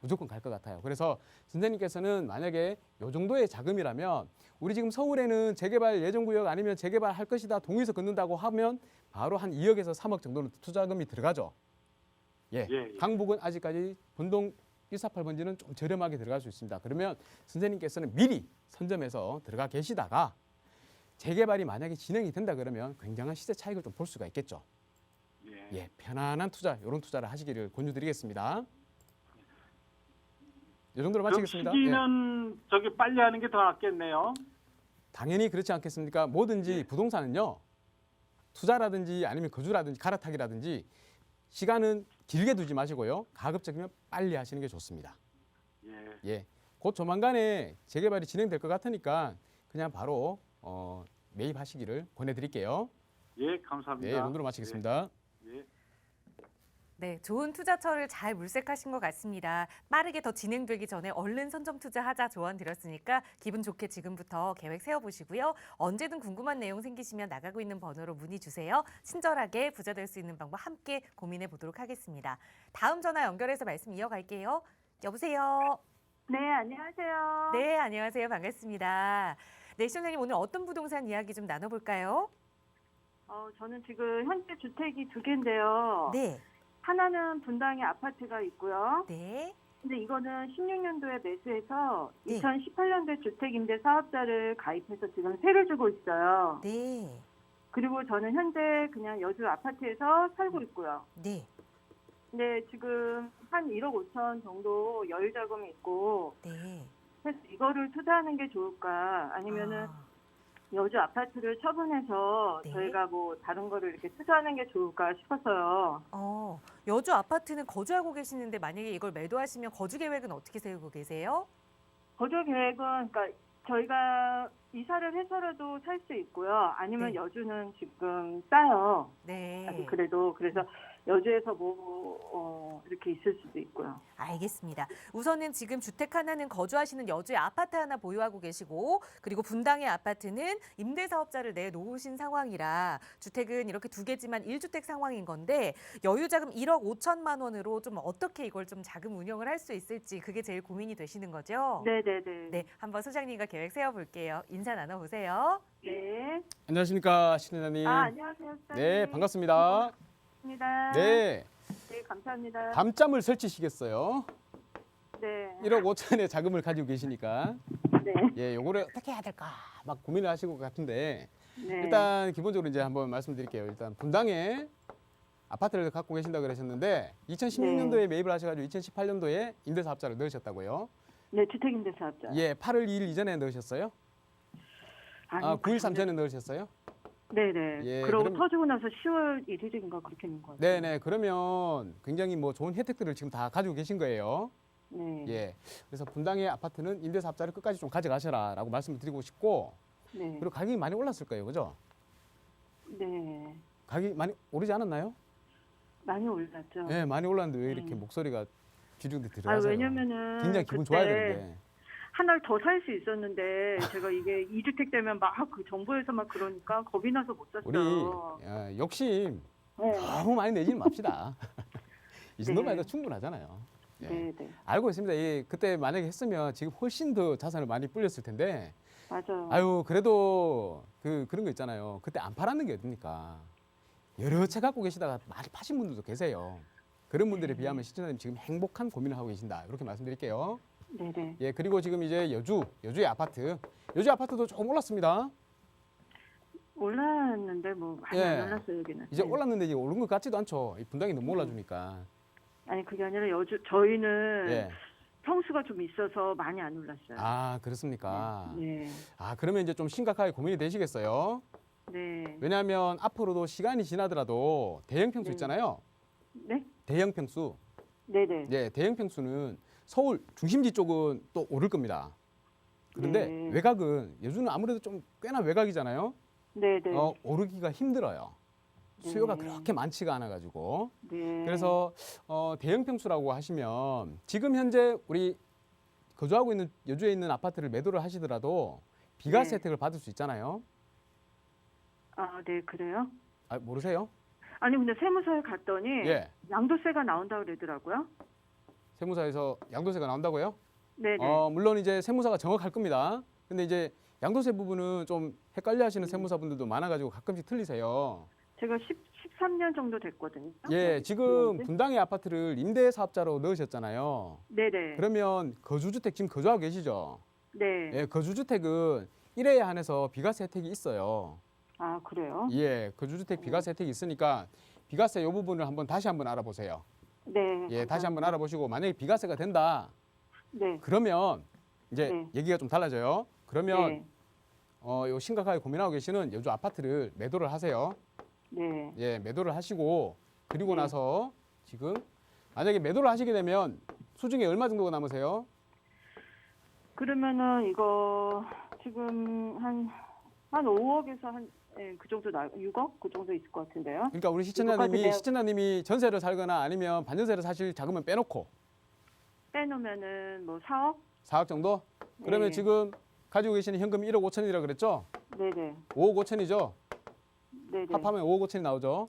무조건 갈 것 같아요. 그래서 선생님께서는 만약에 이 정도의 자금이라면 우리 지금 서울에는 재개발 예정구역 아니면 재개발할 것이다 동의서 걷는다고 하면 바로 한 2억에서 3억 정도는 투자금이 들어가죠. 예, 강북은 아직까지 본동 148번지는 좀 저렴하게 들어갈 수 있습니다. 그러면 선생님께서는 미리 선점해서 들어가 계시다가 재개발이 만약에 진행이 된다 그러면 굉장한 시세 차익을 좀 볼 수가 있겠죠. 예, 편안한 투자, 이런 투자를 하시기를 권유드리겠습니다. 이 정도로 마치겠습니다.
시기는 저기 빨리 하는 게 더 낫겠네요.
당연히 그렇지 않겠습니까? 뭐든지 부동산은요. 투자라든지 아니면 거주라든지 갈아타기라든지 시간은 길게 두지 마시고요. 가급적이면 빨리 하시는 게 좋습니다. 예, 곧 조만간에 재개발이 진행될 것 같으니까 그냥 바로 매입하시기를 권해드릴게요.
예, 감사합니다.
네, 이 정도로 마치겠습니다.
네, 좋은 투자처를 잘 물색하신 것 같습니다. 빠르게 더 진행되기 전에 얼른 선점 투자하자 조언 드렸으니까 기분 좋게 지금부터 계획 세워보시고요. 언제든 궁금한 내용 생기시면 나가고 있는 번호로 문의 주세요. 친절하게 부자 될 수 있는 방법 함께 고민해 보도록 하겠습니다. 다음 전화 연결해서 말씀 이어갈게요. 여보세요.
네, 안녕하세요.
네, 안녕하세요. 반갑습니다. 네, 시청자님 오늘 어떤 부동산 이야기 좀 나눠볼까요?
저는 지금 현재 주택이 두 개인데요.
네,
하나는 분당에 아파트가 있고요.
네,
근데 이거는 16년도에 매수해서
네.
2018년도에 주택임대 사업자를 가입해서 지금 세를 주고 있어요.
네,
그리고 저는 현재 그냥 여주 아파트에서 살고 있고요.
네,
근데 지금 한 1억 5천 정도 여유 자금이 있고
네.
그래서 이거를 투자하는 게 좋을까 아니면은 여주 아파트를 처분해서
네.
저희가 뭐 다른 거를 이렇게 투자하는 게 좋을까 싶어서요.
여주 아파트는 거주하고 계시는데 만약에 이걸 매도하시면 거주 계획은 어떻게 세우고 계세요?
거주 계획은 그러니까 저희가 이사를 해서라도 살 수 있고요. 아니면
네.
여주는 지금 싸요.
네.
아직 그래도 그래서 여주에서 이렇게 있을 수도 있고요.
알겠습니다. 우선은 지금 주택 하나는 거주하시는 여주에 아파트 하나 보유하고 계시고 그리고 분당의 아파트는 임대사업자를 내놓으신 상황이라 주택은 이렇게 두 개지만 1주택 상황인 건데 여유자금 1억 5천만 원으로 좀 어떻게 이걸 좀 자금 운영을 할 수 있을지 그게 제일 고민이 되시는 거죠?
네네네.
네, 한번 소장님과 계획 세워볼게요. 인사 나눠보세요.
네.
안녕하십니까, 신은자님.
안녕하세요. 수장님.
네, 반갑습니다.
반갑습니다.
네,
네, 감사합니다.
밤잠을 설치시겠어요?
네.
1억 5천의 자금을 가지고 계시니까
네.
예, 요거를 어떻게 해야 될까 막 고민을 하시는 것 같은데
네.
일단 기본적으로 이제 한번 말씀드릴게요. 일단 분당에 아파트를 갖고 계신다 그러셨는데 2016년도에 매입을 하셔가지고 2018년도에 임대사업자를 넣으셨다고요?
네, 주택임대 사업자.
예, 8월 2일 이전에 넣으셨어요?
아니,
9.13 전에 넣으셨어요?
네네.
예,
그러고
그럼-
터지고 나서 10월 1일인가 그렇게 있는 것 같아요.
네네. 그러면 굉장히 뭐 좋은 혜택들을 지금 다 가지고 계신 거예요.
네.
예. 그래서 분당의 아파트는 임대사업자를 끝까지 좀 가져가셔라라고 말씀을 드리고 싶고
네.
그리고 가격이 많이 올랐을 거예요, 그죠?
네.
가격이 많이 오르지 않았나요?
많이 올랐죠.
네, 많이 올랐는데 왜 이렇게 목소리가 뒤중데
아,
들어가세요?
왜냐면은
굉장히 기분
그때
좋아야 되는데.
하나를 더 살 수 있었는데 제가 이게 2주택 되면 막 그 정부에서 막 그러니까 겁이 나서 못
우리
샀어요.
욕심
네.
너무 많이 내지는 맙시다. 이 정도만
네.
해도 충분하잖아요. 예.
네, 네.
알고 있습니다. 그때 만약에 했으면 지금 훨씬 더 자산을 많이 불렸을 텐데
맞아요.
아유 그래도 그런 거 있잖아요. 그때 안 팔았는 게 어딥니까? 여러 채 갖고 계시다가 많이 파신 분들도 계세요. 그런 분들에 비하면 시청자님 지금 행복한 고민을 하고 계신다. 이렇게 말씀드릴게요.
네, 네.
예, 그리고 지금 이제 여주의 아파트도 조금 올랐습니다.
올랐는데 뭐 많이
예.
안 올랐어요, 여기는.
이제
네.
올랐는데 이제 오른 것 같지도 않죠. 이 분당이 너무 올라주니까.
아니 그게 아니라 저희는
예.
평수가 좀 있어서 많이 안 올랐어요.
아 그렇습니까?
네.
아 그러면 이제 좀 심각하게 고민이 되시겠어요.
네.
왜냐하면 앞으로도 시간이 지나더라도 대형 평수
네.
있잖아요.
네?
대형 평수.
네네.
예, 대형 평수는 서울 중심지 쪽은 또 오를 겁니다. 그런데
네.
외곽은 요즘은 아무래도 좀 꽤나 외곽이잖아요.
네네.
오르기가 힘들어요. 수요가
네.
그렇게 많지가 않아가지고.
네.
그래서 대형 평수라고 하시면 지금 현재 우리 거주하고 있는 여주에 있는 아파트를 매도를 하시더라도 비과세
네.
혜택을 받을 수 있잖아요.
아, 네, 그래요?
아, 모르세요?
아니, 근데 세무서에 갔더니
예.
양도세가 나온다고 그러더라고요.
세무사에서 양도세가 나온다고요?
네네.
물론 이제 세무사가 정확할 겁니다. 근데 이제 양도세 부분은 좀 헷갈려 하시는 세무사분들도 많아가지고 가끔씩 틀리세요.
제가 13년 정도 됐거든요.
예, 지금 분당의 아파트를 임대 사업자로 넣으셨잖아요.
네네.
그러면 거주주택 지금 거주하고 계시죠?
네.
예, 거주주택은 1회에 한해서 비과세 혜택이 있어요.
아, 그래요?
예, 거주주택 비과세 혜택이 있으니까 비과세 이 부분을 다시 한번 알아보세요.
네.
예, 다시 한번 알아보시고 만약에 비과세가 된다.
네.
그러면 이제
네.
얘기가 좀 달라져요. 그러면
네.
요 심각하게 고민하고 계시는 여주 아파트를 매도를 하세요.
네.
예, 매도를 하시고 그리고
네.
나서 지금 만약에 매도를 하시게 되면 수중에 얼마 정도가 남으세요?
그러면은 이거 지금 한 5억에서 그 정도 6억? 그 정도 있을 것 같은데요.
그러니까 우리
이거까지 내가-
시청자님이 전세를 살거나 아니면 반전세를 사실 자금을 빼놓고
빼놓으면은 뭐 4억?
4억 정도? 그러면
네.
지금 가지고 계시는 현금 1억 5천이라고 그랬죠?
네네.
5억 5천이죠?
네네.
합하면 5억 5천이 나오죠?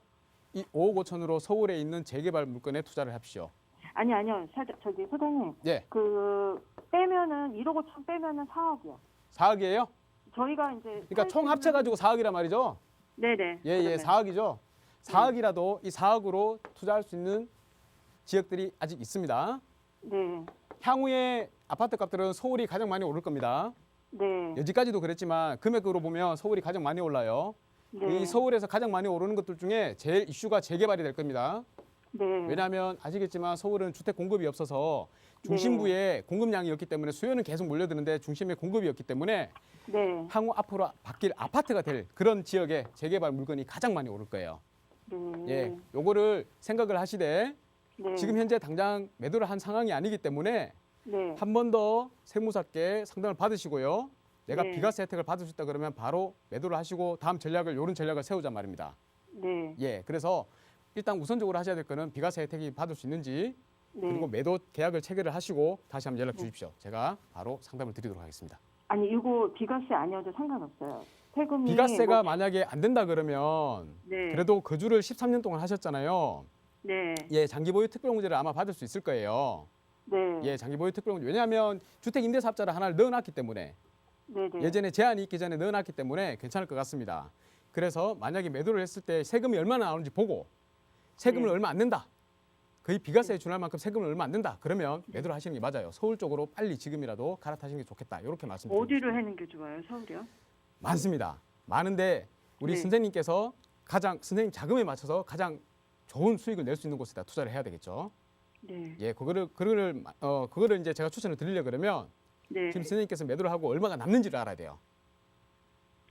이 5억 5천으로 서울에 있는 재개발 물건에 투자를 합시오.
아니요. 저기 소장님.
예,
그 빼면은 1억 5천 빼면은 4억이요.
4억이에요?
저희가 이제
그러니까 총 합쳐가지고 4억이란 말이죠?
네네.
예,
그러면.
4억이죠. 4억이라도 이 4억으로 투자할 수 있는 지역들이 아직 있습니다.
네.
향후에 아파트 값들은 서울이 가장 많이 오를 겁니다.
네.
여지까지도 그랬지만 금액으로 보면 서울이 가장 많이 올라요.
네.
이 서울에서 가장 많이 오르는 것들 중에 제일 이슈가 재개발이 될 겁니다.
네.
왜냐하면 아시겠지만 서울은 주택 공급이 없어서 중심부에 공급량이 없기 때문에 수요는 계속 몰려드는데 중심에 공급이 없기 때문에
네.
향후 앞으로 바뀔 아파트가 될 그런 지역에 재개발 물건이 가장 많이 오를 거예요.
네.
예, 요거를 생각을 하시되
네.
지금 현재 당장 매도를 한 상황이 아니기 때문에
네.
한 번 더 세무사께 상담을 받으시고요. 내가
네.
비과세 혜택을 받을 수 있다 그러면 바로 매도를 하시고 다음 전략을 요런 전략을 세우자 말입니다.
네.
예, 그래서 일단 우선적으로 하셔야 될 거는 비과세 혜택이 받을 수 있는지
네.
그리고 매도 계약을 체결을 하시고 다시 한번 연락 주십시오. 제가 바로 상담을 드리도록 하겠습니다.
아니 이거 비과세 아니어도 상관없어요. 세금이
비과세가
뭐-
만약에 안 된다 그러면
네.
그래도 거주를 13년 동안 하셨잖아요.
네.
예, 장기 보유 특별공제를 아마 받을 수 있을 거예요.
네.
예, 장기 보유 특별공제. 왜냐하면 주택 임대 사업자를 하나를 넣어놨기 때문에
네. 네.
예전에 제한이 있기 전에 넣어놨기 때문에 괜찮을 것 같습니다. 그래서 만약에 매도를 했을 때 세금이 얼마나 나오는지 보고 세금을
네.
얼마 안 낸다. 거의 비과세에 준할 만큼 세금을 얼마 안 낸다. 그러면 매도를 하시는 게 맞아요. 서울 쪽으로 빨리 지금이라도 갈아타시는 게 좋겠다. 이렇게 말씀드립니다.
어디로 하는 게 좋아요? 서울이요?
많습니다. 많은데 우리
네.
선생님께서 선생님 자금에 맞춰서 가장 좋은 수익을 낼 수 있는 곳에다 투자를 해야 되겠죠.
네.
예, 그거를 이제 제가 추천을 드리려 그러면
네.
지금 선생님께서 매도를 하고 얼마가 남는지를 알아야 돼요.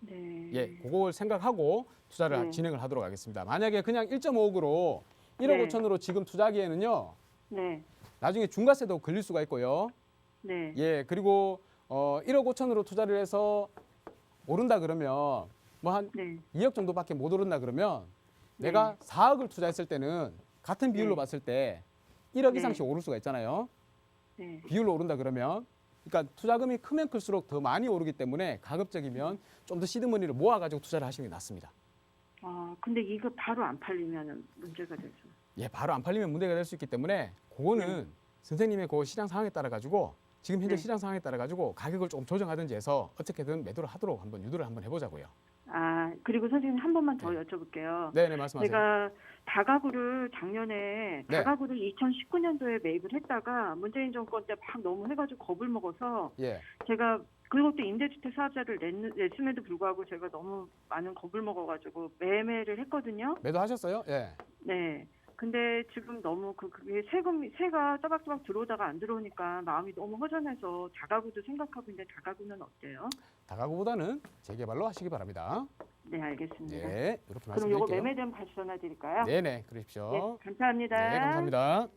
네.
예, 그걸 생각하고 투자를
네.
진행을 하도록 하겠습니다. 만약에 그냥 1.5억으로 1억
네.
5천으로 지금 투자하기에는요.
네.
나중에 중과세도 걸릴 수가 있고요.
네.
예, 그리고 1억 5천으로 투자를 해서 오른다 그러면 뭐 한
네.
2억 정도밖에 못 오른다 그러면
네.
내가 4억을 투자했을 때는 같은 비율로
네.
봤을 때 1억
네.
이상씩 오를 수가 있잖아요.
네.
비율로 오른다 그러면 그러니까 투자금이 크면 클수록 더 많이 오르기 때문에 가급적이면 좀 더 시드머니를 모아가지고 투자를 하시는 게 낫습니다.
아, 근데 이거 바로 안 팔리면은 문제가 되죠.
예, 바로 안 팔리면 문제가 될 수 있기 때문에 그거는 선생님의 그 시장 상황에 따라 가지고 지금 현재
네.
시장 상황에 따라 가지고 가격을 조금 조정하든지 해서 어떻게든 매도를 하도록 한번 유도를 한번 해보자고요.
아, 그리고 선생님 한 번만 더 여쭤볼게요.
네, 네 말씀하세요.
제가 다가구를 작년에
네.
다가구를 2019년도에 매입을 했다가 문재인 정권 때 막 너무 해가지고 겁을 먹어서
예,
제가 그것도 임대주택 사업자를 냈음에도 불구하고 제가 너무 많은 겁을 먹어가지고 매매를 했거든요.
매도하셨어요? 예.
네. 근데 지금 너무 그게 세가 쪼박쪼박 들어오다가 안 들어오니까 마음이 너무 허전해서 다가구도 생각하고 있는데 다가구는 어때요?
다가구보다는 재개발로 하시기 바랍니다.
네, 알겠습니다.
네, 이렇게
그럼 요거
말씀드릴게요.
매매되면 다시 전화 드릴까요?
네네, 그러십시오.
네, 감사합니다.
네, 감사합니다.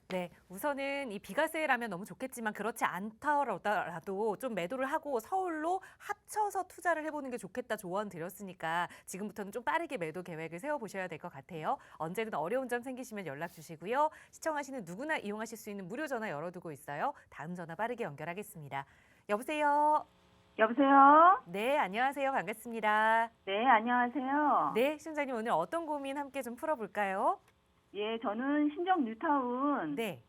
네, 우선은 이 비과세라면 너무 좋겠지만 그렇지 않더라도 좀 매도를 하고 서울로 합쳐서 투자를 해보는 게 좋겠다 조언 드렸으니까 지금부터는 좀 빠르게 매도 계획을 세워보셔야 될 것 같아요. 언제든 어려운 점 생기시면 연락 주시고요. 시청하시는 누구나 이용하실 수 있는 무료 전화 열어두고 있어요. 다음 전화 빠르게 연결하겠습니다. 여보세요?
여보세요?
네, 안녕하세요. 반갑습니다.
네, 안녕하세요.
네, 시청자님 오늘 어떤 고민 함께 좀 풀어볼까요?
예, 저는 신정 뉴타운
네.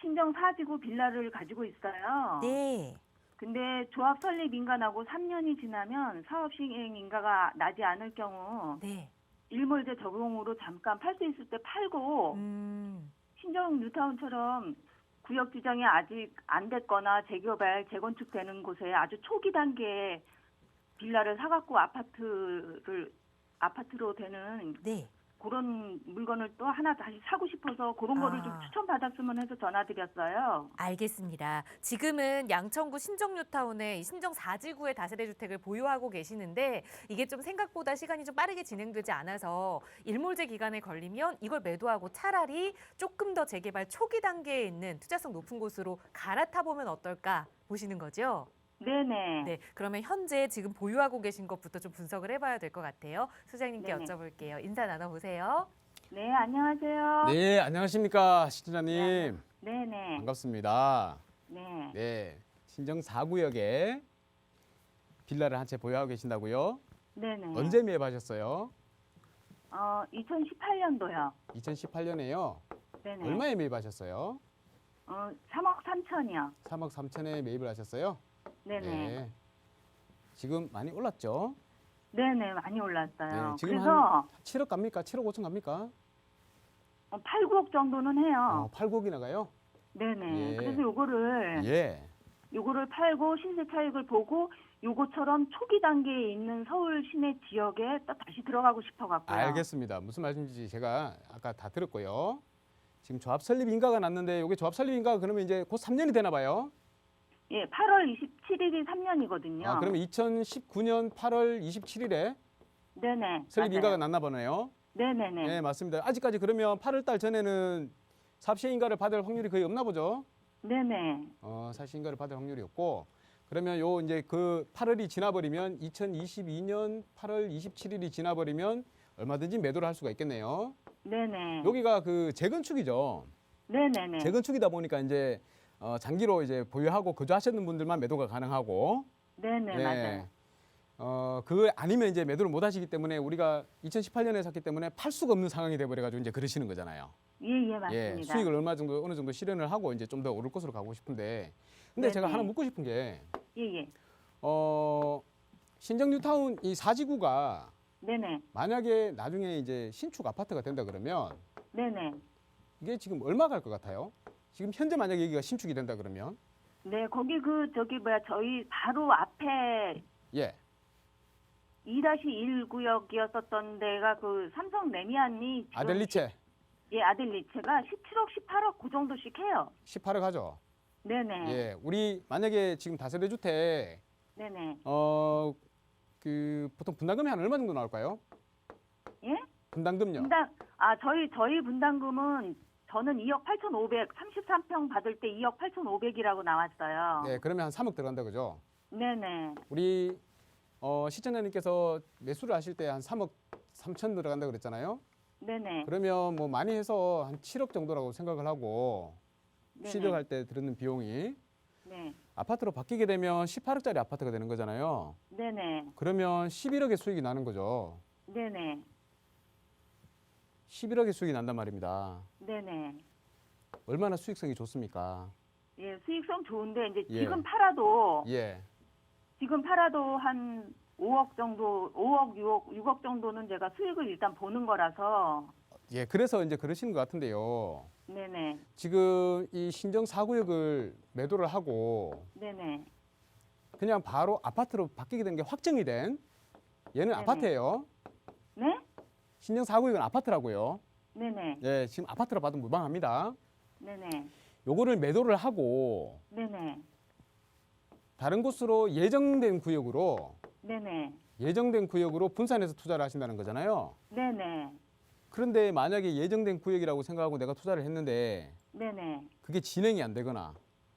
신정 4지구 빌라를 가지고 있어요.
네.
근데 조합 설립 인가나고 3년이 지나면 사업 시행 인가가 나지 않을 경우
네.
일몰제 적용으로 잠깐 팔 수 있을 때 팔고 신정 뉴타운처럼 구역 지정이 아직 안 됐거나 재개발, 재건축되는 곳에 아주 초기 단계에 빌라를 사갖고 아파트로 되는
네.
그런 물건을 또 하나 다시 사고 싶어서 그런 거를 좀 추천받았으면 해서 전화드렸어요.
알겠습니다. 지금은 양천구 신정뉴타운의 신정 4지구의 다세대 주택을 보유하고 계시는데 이게 좀 생각보다 시간이 좀 빠르게 진행되지 않아서 일몰제 기간에 걸리면 이걸 매도하고 차라리 조금 더 재개발 초기 단계에 있는 투자성 높은 곳으로 갈아타 보면 어떨까 보시는 거죠?
네네.
네, 그러면 현재 지금 보유하고 계신 것부터 좀 분석을 해봐야 될 것 같아요. 소장님께
네네.
여쭤볼게요. 인사 나눠보세요.
네, 안녕하세요.
네, 안녕하십니까, 시청자님.
네네.
반갑습니다.
네.
네, 신정 4구역에 빌라를 한 채 보유하고 계신다고요?
네네.
언제 매입하셨어요?
2018년도요.
2018년에요.
네네.
얼마에 매입하셨어요?
3억 3천이요.
3억 3천에 매입을 하셨어요?
네네.
네. 지금 많이 올랐죠?
네네, 많이 올랐어요.
네, 지금
그래서
7억 갑니까? 7억 5천 갑니까?
8, 9억 정도는 해요.
8, 9억이 나가요?
네네.
예.
그래서
예.
요거를 팔고 신세 차익을 보고 요거처럼 초기 단계에 있는 서울 시내 지역에 또 다시 들어가고 싶어 갖고요.
알겠습니다. 무슨 말씀인지 제가 아까 다 들었고요. 지금 조합 설립 인가가 났는데 이게 조합 설립 인가가 그러면 이제 곧 3년이 되나 봐요?
예, 8월 27일이 3년이거든요.
그러면 2019년 8월 27일에
네네.
설립
맞아요.
인가가 났나 보네요.
네네네.
네, 맞습니다. 아직까지 그러면 8월 달 전에는 사업시행 인가를 받을 확률이 거의 없나 보죠?
네네.
사실 인가를 받을 확률이 없고 그러면 요 이제 그 8월이 지나버리면 2022년 8월 27일이 지나버리면 얼마든지 매도를 할 수가 있겠네요.
네네.
여기가 그 재건축이죠.
네네네.
재건축이다 보니까 이제 장기로 이제 보유하고 거주하셨는 분들만 매도가 가능하고
네네,
예.
맞아요.
그거 아니면 이제 매도를 못 하시기 때문에 우리가 2018년에 샀기 때문에 팔 수가 없는 상황이 돼 버려 가지고 이제 그러시는 거잖아요.
예, 맞습니다.
예, 수익을 어느 정도 실현을 하고 이제 좀 더 오를 곳으로 가고 싶은데 근데 제가
네네.
하나 묻고 싶은 게
예.
신정 뉴타운 이 4지구가
네네.
만약에 나중에 이제 신축 아파트가 된다 그러면
네네.
이게 지금 얼마 갈 것 같아요? 지금 현재 만약에 여기가 신축이 된다 그러면
네, 거기 저희 바로 앞에
예.
2-1 구역이었었던 데가 그 삼성 레미안이 지금
아델리체
예, 아델리체가 17억, 18억 그 정도씩 해요.
18억 하죠.
네네.
예. 우리 만약에 지금 다세대 주택
네네.
그 보통 분담금이 한 얼마 정도 나올까요?
예?
분담금요.
저희 분담금은 저는 2억 8,500, 33평 받을 때 2억 8,500이라고 나왔어요.
네, 그러면 한 3억 들어간다 그죠?
네네.
우리 시청자님께서 매수를 하실 때 한 3억 3천 들어간다 그랬잖아요.
네네.
그러면 뭐 많이 해서 한 7억 정도라고 생각을 하고
네네.
취득할 때 들었는 비용이
네.
아파트로 바뀌게 되면 18억짜리 아파트가 되는 거잖아요.
네네.
그러면 11억의 수익이 나는 거죠.
네네.
11억의 수익이 난단 말입니다.
네네.
얼마나 수익성이 좋습니까?
예, 수익성 좋은데 이제
예.
지금 팔아도
예.
한 5억 정도, 5억, 6억 정도는 제가 수익을 일단 보는 거라서.
예, 그래서 이제 그러시는 것 같은데요.
네네.
지금 이 신정 4구역을 매도를 하고
네네.
그냥 바로 아파트로 바뀌게 된 게 확정이 된 얘는
네네.
아파트예요.
네?
신정 4구역은 아파트라고요.
네네.
예, 지금 아파트로 봐도 무방합니다.
네네.
요거를 매도를 하고
네네.
다른 곳으로 예정된 구역으로
네네.
예정된 구역으로 분산해서 투자를 하신다는 거잖아요.
네네.
그런데 만약에 예정된 구역이라고 생각하고 내가 투자를 했는데
네네.
그게 진행이 안 되거나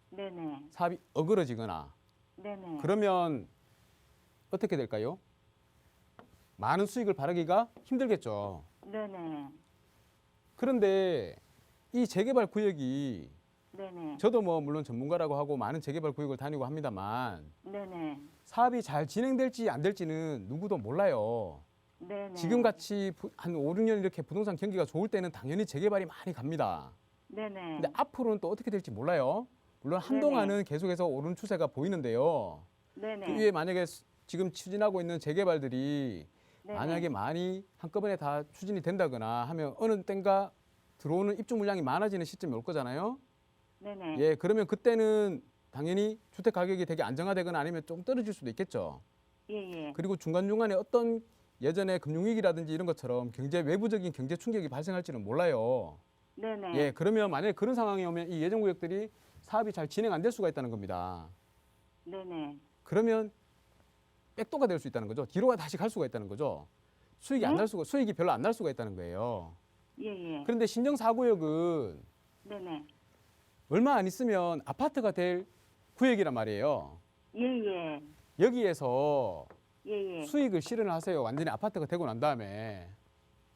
네네.
사업이 어그러지거나
네네.
그러면 어떻게 될까요? 많은 수익을 바라기가 힘들겠죠.
네네.
그런데 이 재개발 구역이
네네.
저도 뭐 물론 전문가라고 하고 많은 재개발 구역을 다니고 합니다만
네네.
사업이 잘 진행될지 안 될지는 누구도 몰라요.
네네.
지금같이 한 5, 6년 이렇게 부동산 경기가 좋을 때는 당연히 재개발이 많이 갑니다.
네네.
근데 앞으로는 또 어떻게 될지 몰라요. 물론 한동안은 계속해서 오른 추세가 보이는데요.
네네.
그 위에 만약에 지금 추진하고 있는 재개발들이
네네.
만약에 많이 한꺼번에 다 추진이 된다거나 하면 어느 땐가 들어오는 입주 물량이 많아지는 시점이 올 거잖아요.
네네.
예, 그러면 그때는 당연히 주택 가격이 되게 안정화되거나 아니면 좀 떨어질 수도 있겠죠.
예예.
그리고 중간중간에 어떤 예전에 금융위기라든지 이런 것처럼 외부적인 경제 충격이 발생할지는 몰라요.
네네.
예, 그러면 만약에 그런 상황이 오면 이 예정구역들이 사업이 잘 진행 안 될 수가 있다는 겁니다.
네네.
그러면 백도가 될 수 있다는 거죠. 뒤로 다시 갈 수가 있다는 거죠. 수익이 별로 안 날 수가 있다는 거예요.
예예.
그런데 신정 4구역은
네네.
얼마 안 있으면 아파트가 될 구역이란 말이에요.
예예.
여기에서
예예.
수익을 실현을 하세요. 완전히 아파트가 되고 난 다음에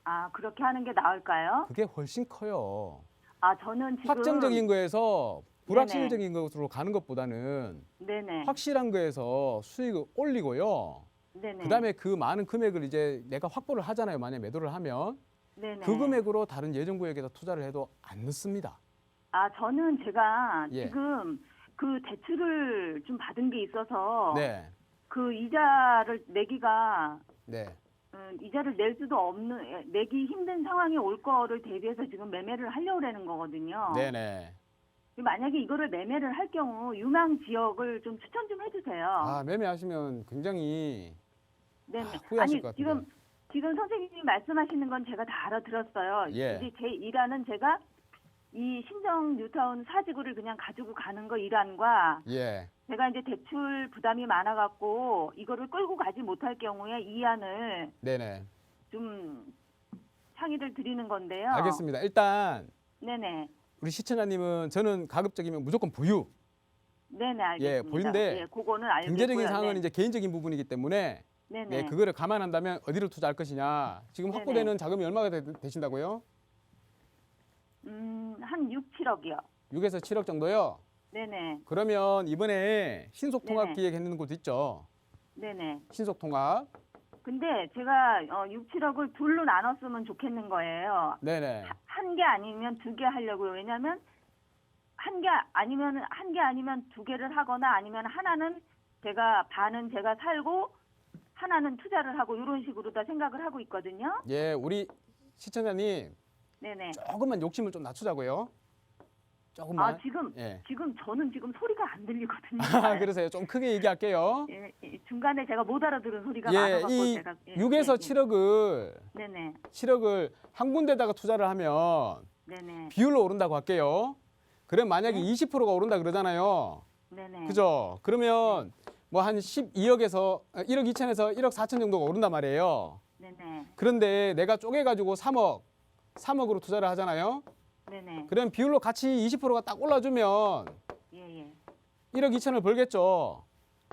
아, 그렇게 하는 게 나을까요?
그게 훨씬 커요.
아, 저는 지금
확정적인 거에서 불확실적인 것으로 가는 것보다는
네네.
확실한 거에서 수익을 올리고요.
네네.
그다음에 그 많은 금액을 이제 내가 확보를 하잖아요. 만약 매도를 하면
네네.
그 금액으로 다른 예정 구역에다 투자를 해도 안 늦습니다.
아, 저는 제가
예.
지금 그 대출을 좀 받은 게 있어서
네,
그 이자를 내기가
네,
이자를 낼 수도 없는 내기 힘든 상황이 올 거를 대비해서 지금 매매를 하려고 하는 거거든요.
네, 네.
만약에 이거를 매매를 할 경우 유망 지역을 좀 추천 좀 해주세요.
아, 매매하시면 굉장히
네네.
후회하실
아니
것 같은데.
지금 선생님이 말씀하시는 건 제가 다 알아들었어요.
예.
이제 제 일화는 제가 이 신정 뉴타운 사지구를 그냥 가지고 가는 거 일환과
예,
제가 이제 대출 부담이 많아갖고 이거를 끌고 가지 못할 경우에 이안을
네, 네.
좀 상의를 드리는 건데요.
알겠습니다. 일단
네네.
우리 시청자님은 저는 가급적이면 무조건 보유.
네네, 알겠습니다.
보유인데
예, 그거는 알겠고요.
경제적인 상황은
네.
이제 개인적인 부분이기 때문에
네네.
예, 그거를 감안한다면 어디를 투자할 것이냐. 지금
네네.
확보되는 자금이 얼마가 되신다고요?
한 6, 7억이요.
6에서 7억 정도요?
네네.
그러면 이번에 신속통합
네네.
기획했는 곳 있죠?
네네.
신속통합.
근데 제가 6, 7억을 둘로 나눴으면 좋겠는 거예요.
네네.
한 개 아니면 두 개 하려고요. 왜냐하면 한 개 아니면 두 개를 하거나 아니면 하나는 반은 제가 살고 하나는 투자를 하고 이런 식으로 다 생각을 하고 있거든요.
예, 우리 시청자님
네네.
조금만 욕심을 좀 낮추자고요. 조금만.
아, 지금
예.
저는 지금 소리가 안 들리거든요.
아, 그러세요. 좀 크게 얘기할게요.
예, 중간에 제가 못 알아들은 소리가
예,
많아갖고
이
제가
6에서 7억을
네네.
7억을 한 군데다가 투자를 하면
네네.
비율로 오른다고 할게요. 그럼 만약에
네.
20%가 오른다 그러잖아요.
네네.
그죠? 그러면 뭐 한 12억에서 1억 2천에서 1억 4천 정도가 오른단 말이에요.
네네.
그런데 내가 쪼개가지고 3억으로 투자를 하잖아요.
네네.
그럼 비율로 같이 20%가 딱 올라주면
예예.
1억 2천을 벌겠죠.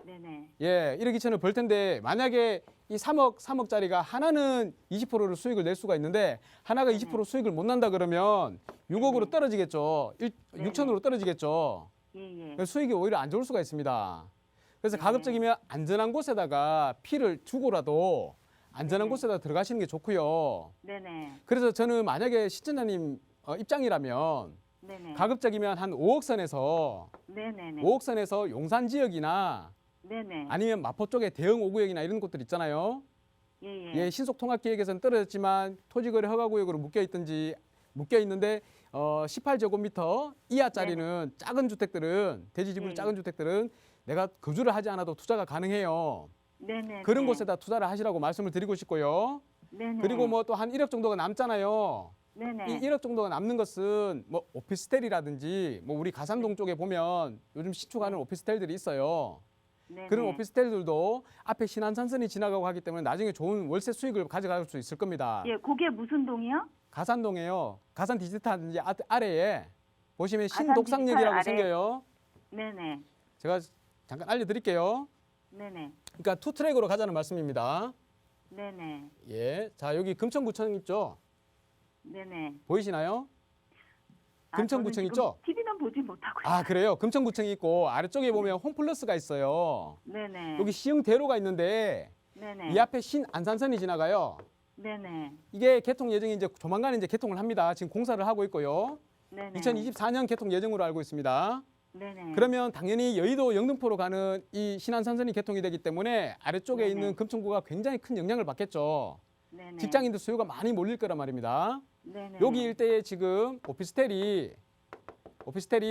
네네.
예, 1억 2천을 벌 텐데 만약에 이 3억짜리가 하나는 20%를 수익을 낼 수가 있는데 하나가 20% 수익을 못 난다 그러면 6억으로
네네.
떨어지겠죠.
네네.
6천으로 떨어지겠죠.
예예.
그래서 수익이 오히려 안 좋을 수가 있습니다. 그래서
네.
가급적이면 안전한 곳에다가 피를 주고라도 안전한
네.
곳에다 들어가시는 게 좋고요.
네네.
그래서 저는 만약에 시청자님 입장이라면
네네.
가급적이면 한 5억 선에서
네네네.
5억 선에서 용산 지역이나
네네.
아니면 마포 쪽에 대형 5구역이나 이런 곳들 있잖아요.
예예.
예, 신속통합기획에서는 떨어졌지만 토지거래 허가구역으로 묶여 있는데 18제곱미터 이하짜리는 작은 주택들은 대지지분
네.
작은 주택들은 내가 거주를 하지 않아도 투자가 가능해요.
네네.
그런 곳에다 투자를 하시라고 말씀을 드리고 싶고요.
네네.
그리고 뭐 또 한 1억 정도가 남잖아요.
네네.
이 1억 정도가 남는 것은 뭐 오피스텔이라든지 뭐 우리 가산동 쪽에 보면 요즘 시추가는 오피스텔들이 있어요.
네네.
그런 오피스텔들도 앞에 신안산선이 지나가고 하기 때문에 나중에 좋은 월세 수익을 가져갈 수 있을 겁니다.
예, 그게 무슨 동이요?
가산동에요. 가산 디지털 이제 아래에 보시면
가산
신독상역이라고
디지털 아래.
생겨요.
네네.
제가 잠깐 알려드릴게요.
네네.
그러니까 투 트랙으로 가자는 말씀입니다.
네네.
예, 자 여기 금천구청 있죠?
네네.
보이시나요? 금천구청
저는
있죠?
TV는 보지 못하고
아
있어요.
그래요. 금천구청이 있고 아래쪽에 보면 홈플러스가 있어요.
네네.
여기 시흥대로가 있는데
네네.
이 앞에 신안산선이 지나가요.
네네.
이게 개통 예정이 이제 조만간 이제 개통을 합니다. 지금 공사를 하고 있고요.
네네.
2024년 개통 예정으로 알고 있습니다.
네네.
그러면 당연히 여의도 영등포로 가는 이 신안산선이 개통이 되기 때문에 아래쪽에
네네.
있는 금천구가 굉장히 큰 영향을 받겠죠.
네네.
직장인들 수요가 많이 몰릴 거란 말입니다.
네네.
여기 일대에 지금 오피스텔이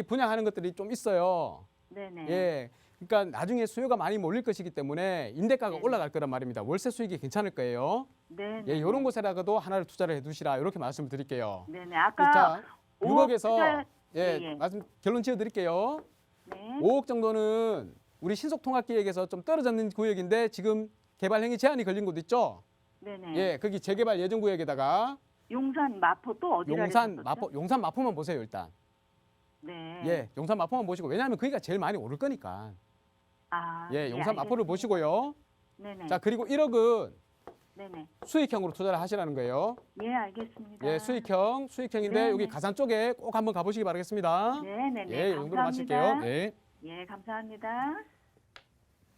분양하는 것들이 좀 있어요.
네네.
예. 그러니까 나중에 수요가 많이 몰릴 것이기 때문에 임대가가
네.
올라갈 거란 말입니다. 월세 수익이 괜찮을 거예요.
네네.
예, 이런 곳에라도 하나를 투자를 해두시라 이렇게 말씀을 드릴게요.
네네. 아까
자,
5억
6억에서
투자-
예,
예, 예.
말씀 결론 지어 드릴게요.
네.
5억 정도는 우리 신속통합기획에서 좀 떨어졌는 구역인데 지금 개발 행위 제한이 걸린 곳 있죠?
네네.
예, 거기 재개발 예정 구역에다가
용산 마포 또 어디라
용산 마포만 보세요, 일단.
네.
예, 용산 마포만 보시고 왜냐하면 거기가 제일 많이 오를 거니까.
아.
예, 용산 마포를
알겠습니다.
보시고요.
네네.
자, 그리고 1억은
네네.
수익형으로 투자를 하시라는 거예요.
예, 알겠습니다.
예, 수익형인데
네네.
여기 가산 쪽에 꼭 한번 가보시기 바라겠습니다.
네네네.
예, 이 정도로
감사합니다.
마칠게요. 네.
예, 감사합니다.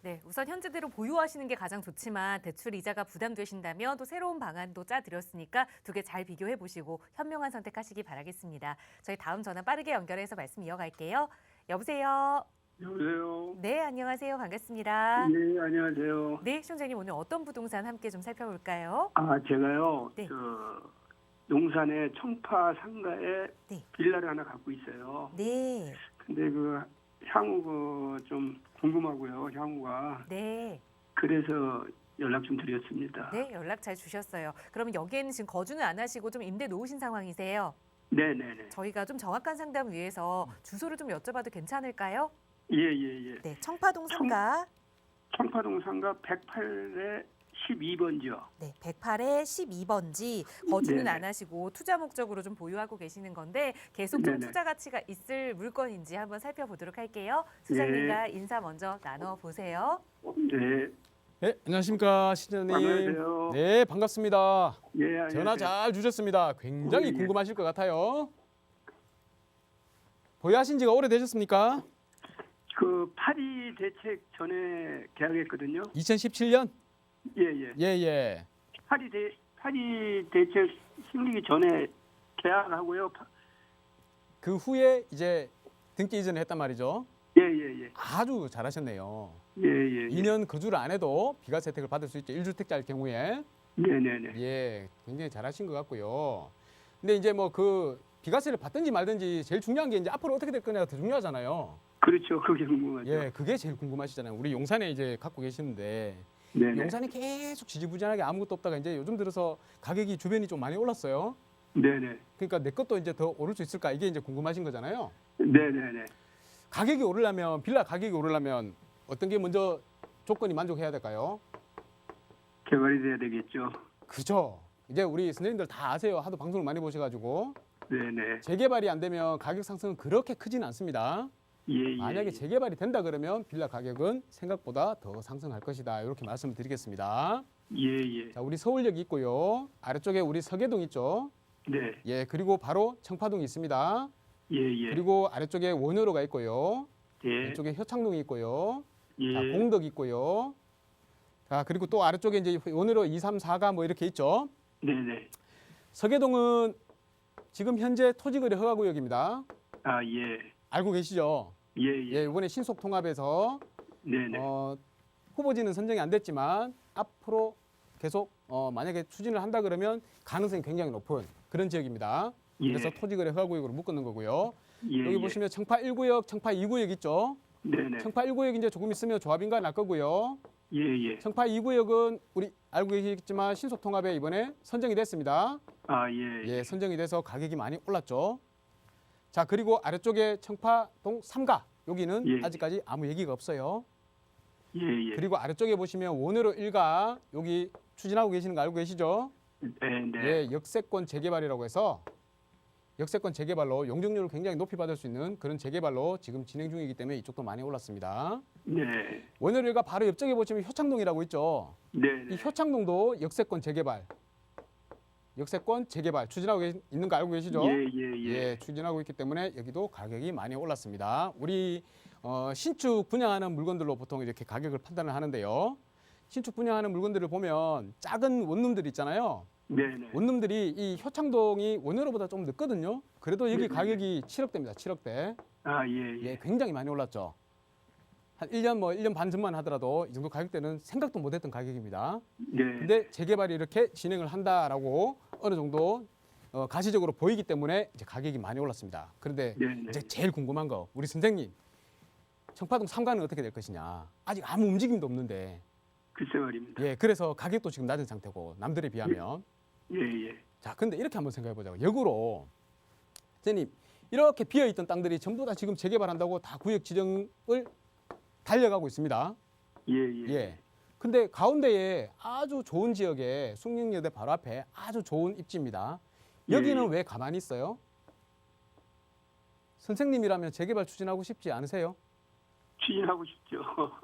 네, 우선 현재대로 보유하시는 게 가장 좋지만 대출 이자가 부담되신다면 또 새로운 방안도 짜드렸으니까 두 개 잘 비교해 보시고 현명한 선택하시기 바라겠습니다. 저희 다음 전화 빠르게 연결해서 말씀 이어갈게요. 여보세요.
여보세요.
네, 안녕하세요. 반갑습니다.
네, 안녕하세요.
네, 시청자님 오늘 어떤 부동산 함께 좀 살펴볼까요?
아, 제가요,
네.
용산의 청파 상가에
네.
빌라를 하나 갖고 있어요.
네,
근데 향후 좀 궁금하고요, 향후가.
네,
그래서 연락 좀 드렸습니다.
네, 연락 잘 주셨어요. 그러면 여기에는 지금 거주는 안 하시고 좀 임대 놓으신 상황이세요?
네네네.
저희가 좀 정확한 상담 위해서 주소를 좀 여쭤봐도 괜찮을까요?
예.
네, 청파동 상가.
청파동 상가 108에 12번지요.
네, 108에 12번지 거주는
네네.
안 하시고 투자 목적으로 좀 보유하고 계시는 건데 계속 좀
네네.
투자 가치가 있을 물건인지 한번 살펴보도록 할게요. 수장님과 인사 먼저 나눠보세요.
네.
네, 안녕하십니까, 시청자님.
안녕하세요.
네, 반갑습니다.
예, 안녕하세요.
전화 잘 주셨습니다. 굉장히
예.
궁금하실 것 같아요. 보유하신 지가 오래되셨습니까?
파리 대책 전에 계약했거든요.
2017년?
예.
예.
파리 대책 생기기 전에 계약하고요.
그 후에 이제 등기 이전을 했단 말이죠.
예.
아주 잘하셨네요.
예.
2년 거주를 안 해도 비과세 혜택을 받을 수 있죠. 1주택자일 경우에.
네네네.
예, 굉장히 잘하신 것 같고요. 근데 이제 뭐 그 비과세를 받든지 말든지 제일 중요한 게 이제 앞으로 어떻게 될 거냐가 더 중요하잖아요.
그렇죠. 그게 궁금하죠.
예, 그게 제일 궁금하시잖아요. 우리 용산에 이제 갖고 계시는데
네네.
용산이 계속 지지부진하게 아무것도 없다가 이제 요즘 들어서 가격이 주변이 좀 많이 올랐어요.
네네.
그러니까 내 것도 이제 더 오를 수 있을까 이게 이제 궁금하신 거잖아요.
네네네.
가격이 오르려면 빌라 가격이 오르려면 어떤 게 먼저 조건이 만족해야 될까요?
개발이 돼야 되겠죠.
그죠. 이제 우리 선생님들 다 아세요. 하도 방송을 많이 보셔가지고
네네.
재개발이 안 되면 가격 상승은 그렇게 크지는 않습니다.
예.
만약에 재개발이 된다 그러면 빌라 가격은 생각보다 더 상승할 것이다. 이렇게 말씀을 드리겠습니다.
예.
자, 우리 서울역이 있고요. 아래쪽에 우리 서계동 있죠.
네.
예, 그리고 바로 청파동이 있습니다.
예.
그리고 아래쪽에 원효로가 있고요.
예.
왼쪽에 효창동이 있고요.
예.
자, 공덕 있고요. 자, 그리고 또 아래쪽에 이제 원효로 2, 3, 4가 뭐 이렇게 있죠.
네네.
서계동은 지금 현재 토지거래 허가구역입니다.
아, 예.
알고 계시죠?
예.
예, 이번에 신속통합에서
네네.
후보지는 선정이 안 됐지만 앞으로 계속 만약에 추진을 한다 그러면 가능성이 굉장히 높은 그런 지역입니다.
예.
그래서 토지거래 허가구역으로 묶는 거고요.
예.
여기 보시면 청파 1구역, 청파 2구역 있죠?
네네.
청파 1구역 이제 조금 있으면 조합인가 날 거고요.
예.
청파 2구역은 우리 알고 계시겠지만 신속통합에 이번에 선정이 됐습니다.
아, 예.
예, 선정이 돼서 가격이 많이 올랐죠. 자, 그리고 아래쪽에 청파동 3가 여기는
예.
아직까지 아무 얘기가 없어요.
예, 예.
그리고 아래쪽에 보시면 원으로 일가 여기 추진하고 계시는 거 알고 계시죠?
네, 네.
예, 역세권 재개발이라고 해서 역세권 재개발로 용적률을 굉장히 높이 받을 수 있는 그런 재개발로 지금 진행 중이기 때문에 이쪽도 많이 올랐습니다.
네.
원으로 일가 바로 옆쪽에 보시면 효창동이라고 있죠.
네,
이
네.
효창동도 역세권 재개발 추진하고 있는 거 알고 계시죠?
예, 예, 예.
예, 추진하고 있기 때문에 여기도 가격이 많이 올랐습니다. 우리 신축 분양하는 물건들로 보통 이렇게 가격을 판단을 하는데요. 신축 분양하는 물건들을 보면 작은 원룸들 있잖아요.
네, 네.
원룸들이 이 효창동이 원으로보다 좀 늦거든요. 그래도 여기
네,
가격이 7억대입니다. 7억대.
아, 예,
예,
예.
굉장히 많이 올랐죠. 한 1년 반 전만 하더라도 이 정도 가격대는 생각도 못했던 가격입니다.
네.
근데 재개발이 이렇게 진행을 한다라고 어느 정도 가시적으로 보이기 때문에 이제 가격이 많이 올랐습니다. 그런데
네, 네.
이제 제일 궁금한 거 우리 선생님 청파동 상가는 어떻게 될 것이냐. 아직 아무 움직임도 없는데
글쎄 말입니다.
예 그래서 가격도 지금 낮은 상태고 남들에 비하면
예, 예.
자 근데 이렇게 한번 생각해 보자고 역으로 선생님 이렇게 비어 있던 땅들이 전부 다 지금 재개발한다고 다 구역 지정을 달려가고 있습니다.
예, 예.
예. 근데 가운데에 아주 좋은 지역에 숭령여대 바로 앞에 아주 좋은 입지입니다. 여기는
예.
왜 가만히 있어요? 선생님이라면 재개발 추진하고 싶지 않으세요?
추진하고 싶죠.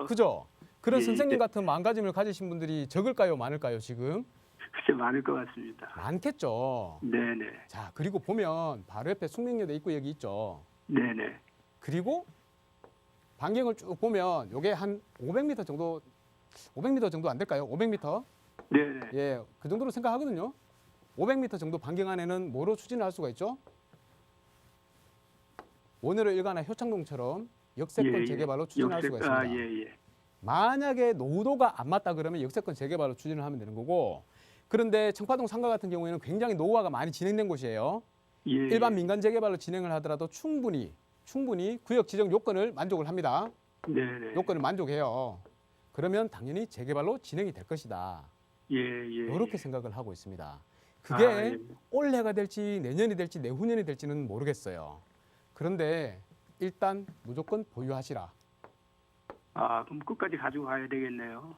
그죠? 그런
예,
선생님
예.
같은 마음가짐을 가지신 분들이 적을까요? 많을까요? 지금?
글쎄 많을 것 같습니다.
많겠죠.
네, 네.
자, 그리고 보면 바로 옆에 숭령여대 입구역이 있죠.
네, 네.
그리고 반경을 쭉 보면 요게 한 500m 정도 안 될까요? 500m?
네, 네.
예, 그 정도로 생각하거든요. 500m 정도 반경 안에는 뭐로 추진을 할 수가 있죠? 원으로 일가나 효창동처럼 역세권
예, 예.
재개발로 추진할 수가 있습니다.
아, 예, 예.
만약에 노후도가 안 맞다 그러면 역세권 재개발로 추진을 하면 되는 거고 그런데 청파동 상가 같은 경우에는 굉장히 노후화가 많이 진행된 곳이에요.
예.
일반 민간 재개발로 진행을 하더라도 충분히 구역 지정 요건을 만족을 합니다.
네, 네.
요건을 만족해요. 그러면 당연히 재개발로 진행이 될 것이다.
예, 예.
이렇게 생각을 하고 있습니다. 그게
아, 예.
올해가 될지 내년이 될지 내후년이 될지는 모르겠어요. 그런데 일단 무조건 보유하시라.
아, 그럼 끝까지 가지고 가야 되겠네요.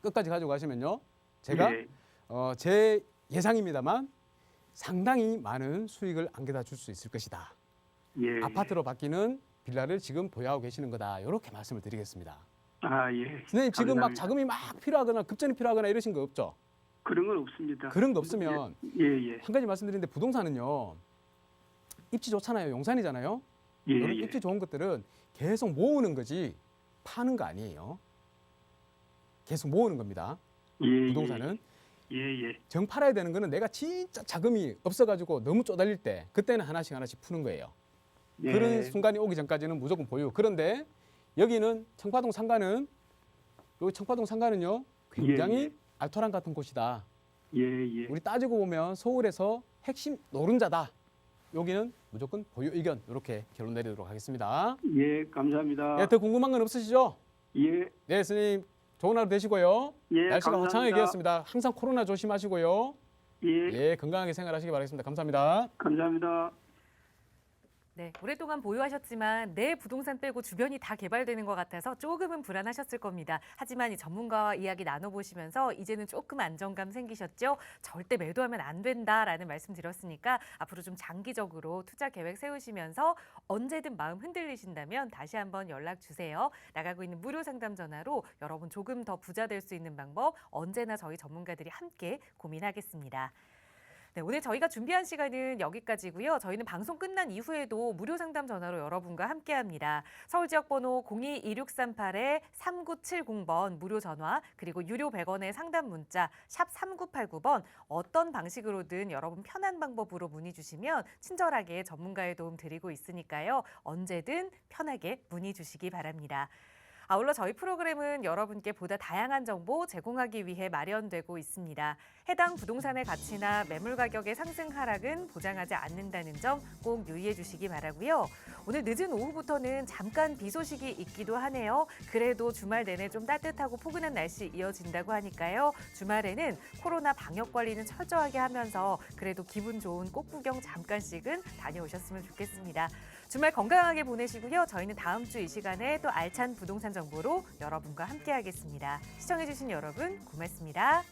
끝까지 가지고 가시면요. 제가
예.
제 예상입니다만 상당히 많은 수익을 안겨다 줄 수 있을 것이다.
예.
아파트로 바뀌는 빌라를 지금 보유하고 계시는 거다. 이렇게 말씀을 드리겠습니다.
아, 예.
선생님 지금 막
감사합니다.
자금이 막 필요하거나 급전이 필요하거나 이러신 거 없죠?
그런 건 없습니다.
그런 거 없으면
예, 예.
한 가지 말씀드리는데 부동산은요. 입지 좋잖아요. 용산이잖아요.
예,
이런
예.
입지 좋은 것들은 계속 모으는 거지 파는 거 아니에요. 계속 모으는 겁니다.
예,
부동산은
예, 예.
정 팔아야 되는 거는 내가 진짜 자금이 없어가지고 너무 쪼달릴 때 그때는 하나씩 푸는 거예요.
예.
그런 순간이 오기 전까지는 무조건 보유. 그런데 여기는 청파동 상가는 여기 청파동 상가는요 굉장히
예, 예.
알토란 같은 곳이다.
예, 예.
우리 따지고 보면 서울에서 핵심 노른자다. 여기는 무조건 보유 의견 이렇게 결론 내리도록 하겠습니다.
예, 감사합니다.
예, 더 궁금한 건 없으시죠?
예,
네, 스님 좋은 하루 되시고요.
예,
날씨가
감사합니다.
화창하게 되었습니다. 항상 코로나 조심하시고요.
예,
예, 건강하게 생활하시기 바라겠습니다. 감사합니다.
감사합니다.
네, 오랫동안 보유하셨지만 내 부동산 빼고 주변이 다 개발되는 것 같아서 조금은 불안하셨을 겁니다. 하지만 이 전문가와 이야기 나눠보시면서 이제는 조금 안정감 생기셨죠? 절대 매도하면 안 된다라는 말씀 드렸으니까 앞으로 좀 장기적으로 투자 계획 세우시면서 언제든 마음 흔들리신다면 다시 한번 연락 주세요. 나가고 있는 무료 상담 전화로 여러분 조금 더 부자 될 수 있는 방법 언제나 저희 전문가들이 함께 고민하겠습니다. 네, 오늘 저희가 준비한 시간은 여기까지고요. 저희는 방송 끝난 이후에도 무료 상담 전화로 여러분과 함께합니다. 서울 지역 번호 02-2638-3970번 무료 전화 그리고 유료 100원의 상담 문자 샵 3989번 어떤 방식으로든 여러분 편한 방법으로 문의 주시면 친절하게 전문가의 도움 드리고 있으니까요. 언제든 편하게 문의 주시기 바랍니다. 아울러 저희 프로그램은 여러분께 보다 다양한 정보 제공하기 위해 마련되고 있습니다. 해당 부동산의 가치나 매물 가격의 상승 하락은 보장하지 않는다는 점 꼭 유의해 주시기 바라고요. 오늘 늦은 오후부터는 잠깐 비 소식이 있기도 하네요. 그래도 주말 내내 좀 따뜻하고 포근한 날씨 이어진다고 하니까요. 주말에는 코로나 방역 관리는 철저하게 하면서 그래도 기분 좋은 꽃 구경 잠깐씩은 다녀오셨으면 좋겠습니다. 주말 건강하게 보내시고요. 저희는 다음 주 이 시간에 또 알찬 부동산 정보로 여러분과 함께하겠습니다. 시청해주신 여러분 고맙습니다.